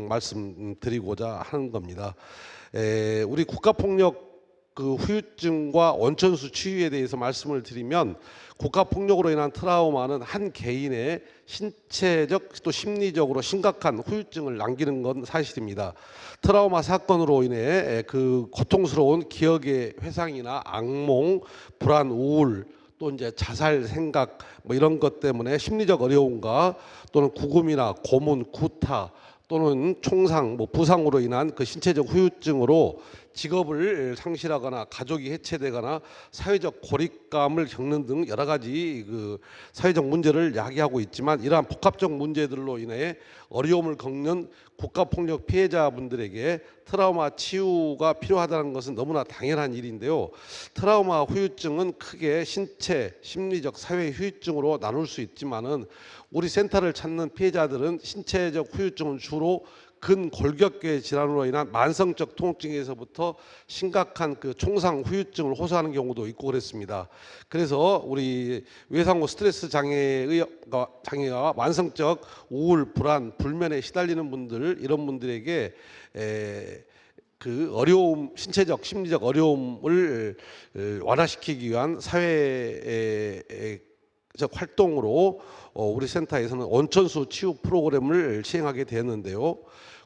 말씀드리고자 하는 겁니다. 우리 국가폭력 그 후유증과 온천수 치유에 대해서 말씀을 드리면 국가폭력으로 인한 트라우마는 한 개인의 신체적 또 심리적으로 심각한 후유증을 남기는 건 사실입니다. 트라우마 사건으로 인해 그 고통스러운 기억의 회상이나 악몽, 불안, 우울, 또 이제 자살 생각 뭐 이런 것 때문에 심리적 어려움과 또는 구금이나 고문, 구타 또는 총상, 뭐 부상으로 인한 그 신체적 후유증으로 직업을 상실하거나 가족이 해체되거나 사회적 고립감을 겪는 등 여러 가지 그 사회적 문제를 야기하고 있지만 이러한 복합적 문제들로 인해 어려움을 겪는 국가폭력 피해자분들에게 트라우마 치유가 필요하다는 것은 너무나 당연한 일인데요. 트라우마 후유증은 크게 신체, 심리적, 사회 후유증으로 나눌 수 있지만은 우리 센터를 찾는 피해자들은 신체적 후유증은 주로 근골격계 질환으로 인한 만성적 통증에서부터 심각한 그 총상 후유증을 호소하는 경우도 있고 그랬습니다. 그래서 우리 외상후 스트레스 장애가 만성적 우울, 불안, 불면에 시달리는 분들, 이런 분들에게 그 어려움, 신체적, 심리적 어려움을 완화시키기 위한 사회적 활동으로 우리 센터에서는 온천수 치유 프로그램을 시행하게 되었는데요.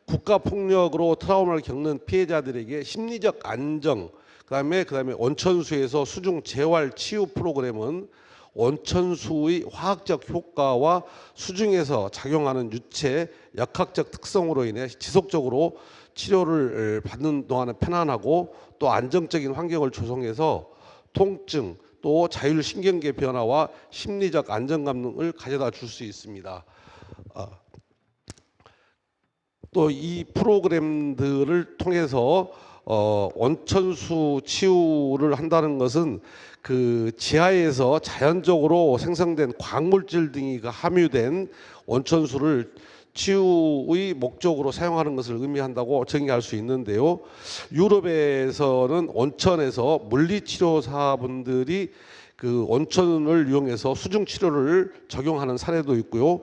국가 폭력으로 트라우마를 겪는 피해자들에게 심리적 안정, 그다음에 온천수에서 수중 재활 치유 프로그램은 온천수의 화학적 효과와 수중에서 작용하는 유체 역학적 특성으로 인해 지속적으로 치료를 받는 동안은 편안하고 또 안정적인 환경을 조성해서 통증, 또 자율신경계 변화와 심리적 안정감을 가져다 줄 수 있습니다. 또 이 프로그램들을 통해서 온천수 치유를 한다는 것은 그 지하에서 자연적으로 생성된 광물질 등이 함유된 온천수를 치유의 목적으로 사용하는 것을 의미한다고 정의할 수 있는데요. 유럽에서는 온천에서 물리치료사분들이 그 온천을 이용해서 수중 치료를 적용하는 사례도 있고요.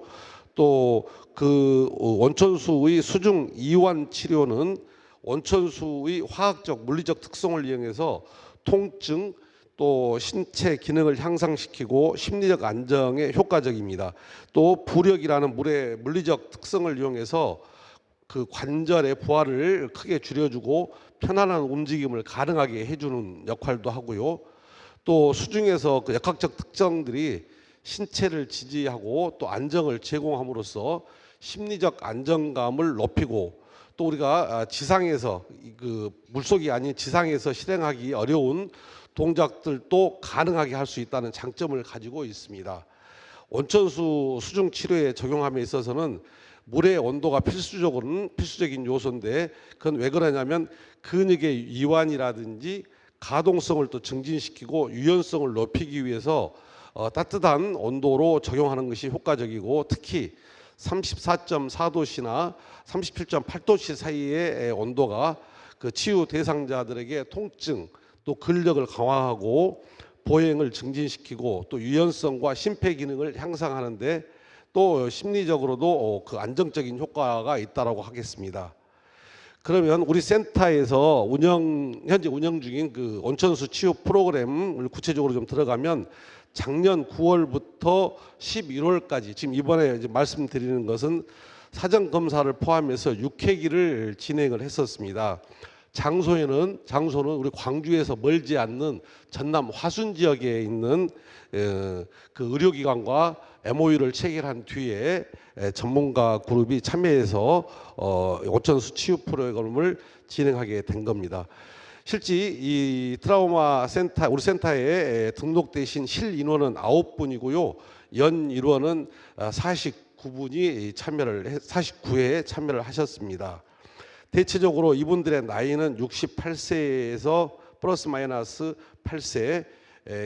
또 그 온천수의 수중 이완 치료는 온천수의 화학적 물리적 특성을 이용해서 통증, 또 신체 기능을 향상시키고 심리적 안정에 효과적입니다. 또 부력이라는 물의 물리적 특성을 이용해서 그 관절의 부하를 크게 줄여주고 편안한 움직임을 가능하게 해주는 역할도 하고요. 또 수중에서 그 역학적 특성들이 신체를 지지하고 또 안정을 제공함으로써 심리적 안정감을 높이고, 또 우리가 지상에서 그 물속이 아닌 지상에서 실행하기 어려운 동작들도 가능하게 할 수 있다는 장점을 가지고 있습니다. 온천수 수중 치료에 적용함에 있어서는 물의 온도가 필수적인 요소인데, 그건 왜 그러냐면 근육의 이완이라든지 가동성을 또 증진시키고 유연성을 높이기 위해서 따뜻한 온도로 적용하는 것이 효과적이고, 특히 34.4도씨나 37.8도씨 사이의 온도가 그 치유 대상자들에게 통증, 또 근력을 강화하고 보행을 증진시키고 또 유연성과 심폐 기능을 향상하는데 또 심리적으로도 그 안정적인 효과가 있다라고 하겠습니다. 그러면 우리 센터에서 현재 운영 중인 그 온천수 치유 프로그램을 구체적으로 좀 들어가면, 작년 9월부터 11월까지 지금 이번에 이제 말씀드리는 것은 사전 검사를 포함해서 6회기를 진행을 했었습니다. 장소는 우리 광주에서 멀지 않는 전남 화순 지역에 있는 그 의료기관과 MOU를 체결한 뒤에 전문가 그룹이 참여해서 온천수 치유 프로그램을 진행하게 된 겁니다. 실제 이 트라우마 센터, 우리 센터에 등록되신 실 인원은 9분이고요. 연 인원은 49회에 참여를 하셨습니다. 대체적으로 이분들의 나이는 68세에서 플러스 마이너스 8세,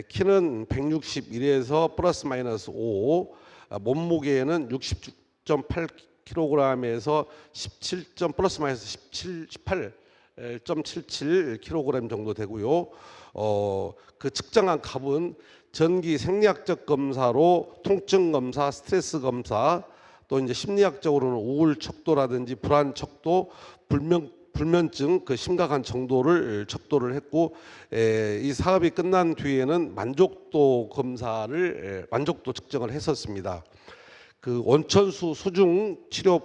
키는 161에서 플러스 마이너스 5, 몸무게는 60.8kg에서 17. 플러스 마이너스 18.77kg 정도 되고요. 그 측정한 값은 전기 생리학적 검사로 통증 검사, 스트레스 검사, 또 이제 심리학적으로는 우울 척도라든지 불안 척도, 불면증 그 심각한 정도를 척도를 했고, 이 사업이 끝난 뒤에는 만족도 측정을 했었습니다. 그 온천수 수중 치유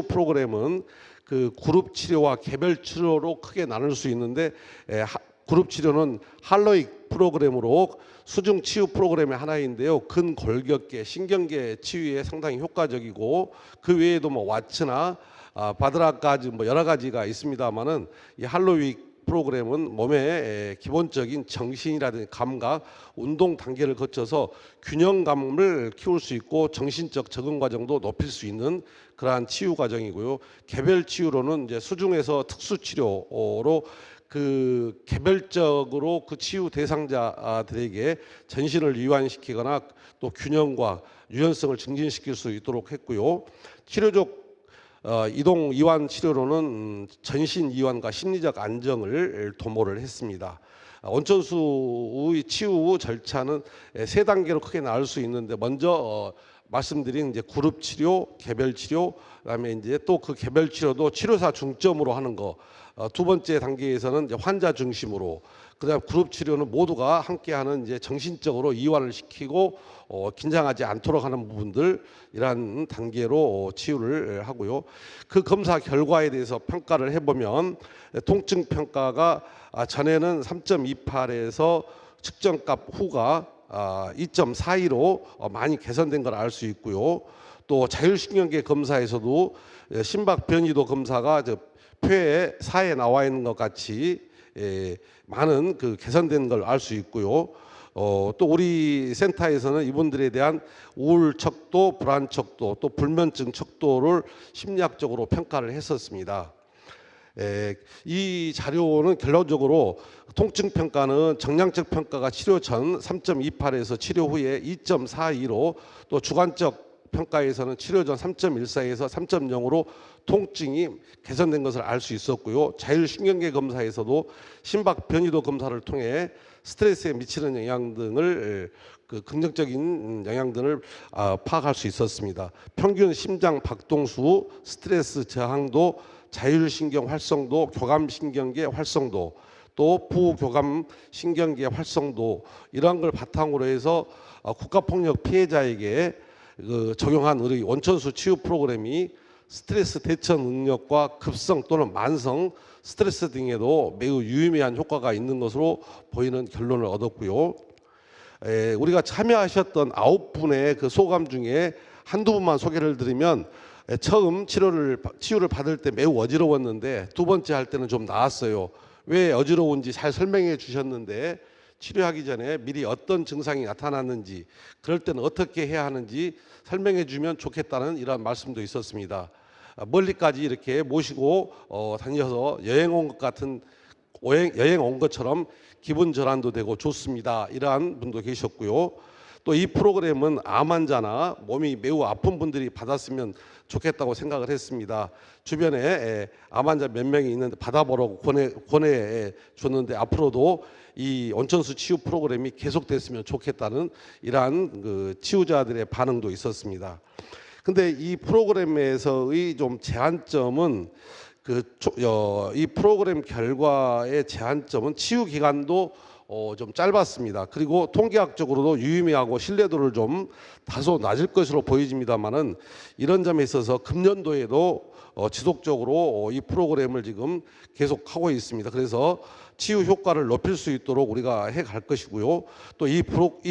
프로그램은 그 그룹 치료와 개별 치료로 크게 나눌 수 있는데, 그룹 치료는 할로익 프로그램으로 수중 치유 프로그램의 하나인데요. 근골격계, 신경계 치유에 상당히 효과적이고, 그 외에도 뭐 와츠나 바드라까지 뭐 여러 가지가 있습니다만은, 이 할로익 프로그램은 몸의 기본적인 정신이라든지 감각, 운동 단계를 거쳐서 균형감을 키울 수 있고 정신적 적응 과정도 높일 수 있는 그러한 치유 과정이고요. 개별 치유로는 이제 수중에서 특수 치료로 그 개별적으로 그 치유 대상자들에게 전신을 이완시키거나 또 균형과 유연성을 증진시킬 수 있도록 했고요. 치료적 이동 이완 치료로는 전신 이완과 심리적 안정을 도모를 했습니다. 온천수의 치유 절차는 세 단계로 크게 나눌 수 있는데 먼저 말씀드린 이제 그룹 치료, 개별 치료, 그다음에 이제 또 그 개별 치료도 치료사 중점으로 하는 거. 두 번째 단계에서는 이제 환자 중심으로, 그다음 그룹 치료는 모두가 함께하는 이제 정신적으로 이완을 시키고 긴장하지 않도록 하는 부분들, 이러한 단계로 치유를 하고요. 그 검사 결과에 대해서 평가를 해보면 통증 평가가 전에는 3.28에서 측정값 후가 2.42로 많이 개선된 걸 알 수 있고요. 또 자율신경계 검사에서도 심박 변이도 검사가 표에 4에 나와 있는 것 같이 많은 그 개선된 걸 알 수 있고요. 또 우리 센터에서는 이분들에 대한 우울 척도, 불안 척도, 또 불면증 척도를 심리학적으로 평가를 했었습니다. 이 자료는 결론적으로 통증 평가는 정량적 평가가 치료 전 3.28에서 치료 후에 2.42로, 또 주관적 평가에서는 치료 전 3.14에서 3.0으로 통증이 개선된 것을 알 수 있었고요. 자율신경계 검사에서도 심박 변이도 검사를 통해 스트레스에 미치는 영향 등을 그 긍정적인 영향 등을 파악할 수 있었습니다. 평균 심장 박동수, 스트레스 저항도, 자율신경 활성도, 교감신경계 활성도, 또 부교감신경계 활성도, 이러한 걸 바탕으로 해서 국가폭력 피해자에게 적용한 우리 온천수 치유 프로그램이 스트레스 대처 능력과 급성 또는 만성 스트레스 등에도 매우 유의미한 효과가 있는 것으로 보이는 결론을 얻었고요. 우리가 참여하셨던 9분의 그 소감 중에 한두 분만 소개를 드리면, 처음 치유를 받을 때 매우 어지러웠는데 두 번째 할 때는 좀 나았어요. 왜 어지러운지 잘 설명해 주셨는데, 치료하기 전에 미리 어떤 증상이 나타났는지, 그럴 때는 어떻게 해야 하는지 설명해 주면 좋겠다는 이런 말씀도 있었습니다. 멀리까지 이렇게 모시고 다녀서 여행 온 것 같은, 여행 온 것처럼 기분 전환도 되고 좋습니다, 이러한 분도 계셨고요. 또 이 프로그램은 암 환자나 몸이 매우 아픈 분들이 받았으면 좋겠다고 생각을 했습니다. 주변에 암 환자 몇 명이 있는데 받아보라고 권해 줬는데, 앞으로도 이 온천수 치유 프로그램이 계속됐으면 좋겠다는 이러한 그 치유자들의 반응도 있었습니다. 근데 이 프로그램에서의 좀 제한점은 이 프로그램 결과의 제한점은 치유 기간도 좀 짧았습니다. 그리고 통계학적으로도 유의미하고 신뢰도를 좀 다소 낮을 것으로 보여집니다만은, 이런 점에 있어서 금년도에도 지속적으로 이 프로그램을 지금 계속하고 있습니다. 그래서 치유 효과를 높일 수 있도록 우리가 해갈 것이고요. 또 이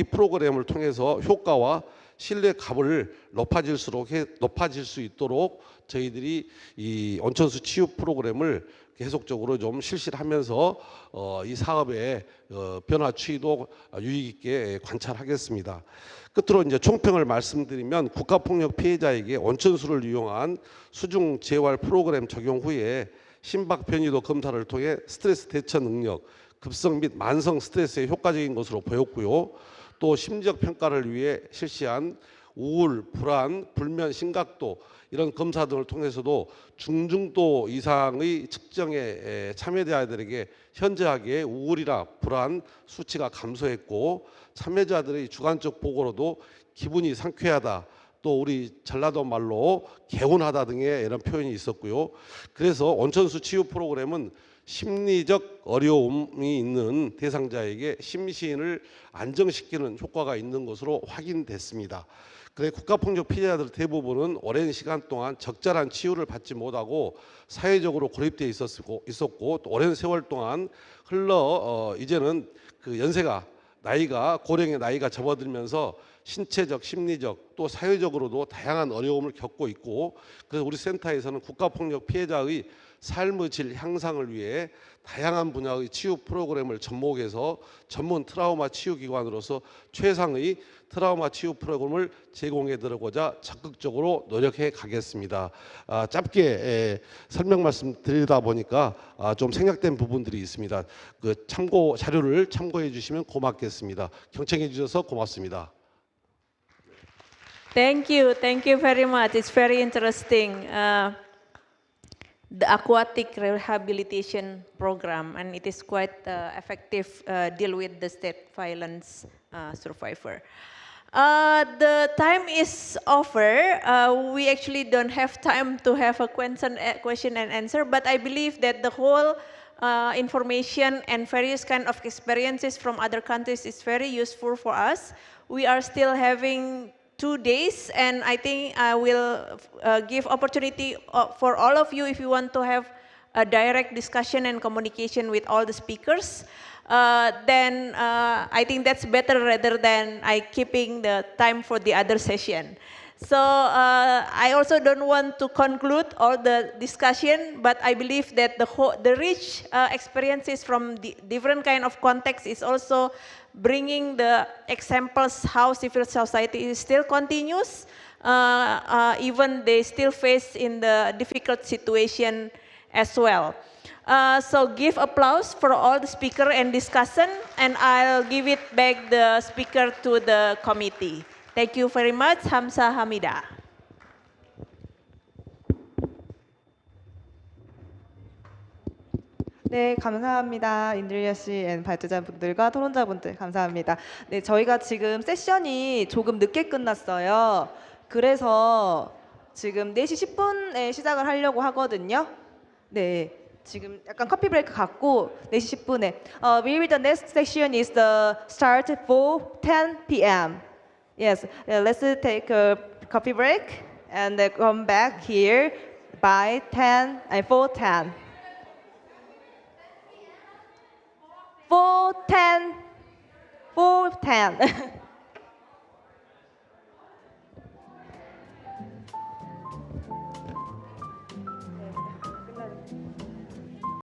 프로그램을 통해서 효과와 신뢰값을 높아질 수 있도록 저희들이 이 온천수 치유 프로그램을 계속적으로 좀 실시를 하면서 이 사업의 변화 추이도 유익 있게 관찰하겠습니다. 끝으로 이제 총평을 말씀드리면, 국가폭력 피해자에게 온천수를 이용한 수중 재활 프로그램 적용 후에 심박 변이도 검사를 통해 스트레스 대처 능력, 급성 및 만성 스트레스에 효과적인 것으로 보였고요. 또 심리적 평가를 위해 실시한 우울, 불안, 불면, 심각도, 이런 검사 등을 통해서도 중증도 이상의 측정에 참여자들에게 현저하게 우울이나 불안 수치가 감소했고, 참여자들의 주관적 보고로도 기분이 상쾌하다, 또 우리 전라도 말로 개운하다 등의 이런 표현이 있었고요. 그래서 온천수 치유 프로그램은 심리적 어려움이 있는 대상자에게 심신을 안정시키는 효과가 있는 것으로 확인됐습니다. 그래 국가폭력 피해자들 대부분은 오랜 시간 동안 적절한 치유를 받지 못하고 사회적으로 고립되어 있었고 또 오랜 세월 동안 이제는 그 나이가 고령의 나이가 접어들면서 신체적, 심리적 또 사회적으로도 다양한 어려움을 겪고 있고, 그래서 우리 센터에서는 국가폭력 피해자의 삶의 질 향상을 위해 다양한 분야의 치유 프로그램을 접목해서 전문 트라우마 치유 기관으로서 최상의 트라우마 치유 프로그램을 제공해 드리고자 적극적으로 노력해 가겠습니다. 짧게 설명 말씀 드리다 보니까 좀 생략된 부분들이 있습니다. 그 참고 자료를 참고해 주시면 고맙겠습니다. 경청해 주셔서 고맙습니다. Thank you very much. It's very interesting. the aquatic rehabilitation program, and it is quite effective deal with the state violence survivor. The time is over. We actually don't have time to have a question and answer, but I believe that the whole information and various kind of experiences from other countries is very useful for us. We are still having 2 days, and I think I will give opportunity for all of you if you want to have a direct discussion and communication with all the speakers. Then I think that's better rather than I keeping the time for the other session. So I also don't want to conclude all the discussion, but I believe that the rich experiences from the different kind of context is also bringing the examples how civil society is still continues, even they still face in the difficult situation as well. So give applause for all the speaker and discussion, and I'll give it back the speaker to the committee. Thank you very much. Hamsa Hamida. 네, 감사합니다. 인드리아 씨 앤 발제자분들과 토론자분들 감사합니다. 네, 저희가 지금 세션이 조금 늦게 끝났어요. 그래서 지금 4시 10분에 시작을 하려고 하거든요. 네, 지금 약간 커피 브레이크 갖고 4시 10분에. Maybe the next session is the start for 10 p.m. Yes, let's take a coffee break and come back here by 10 and 4:10. 4:10.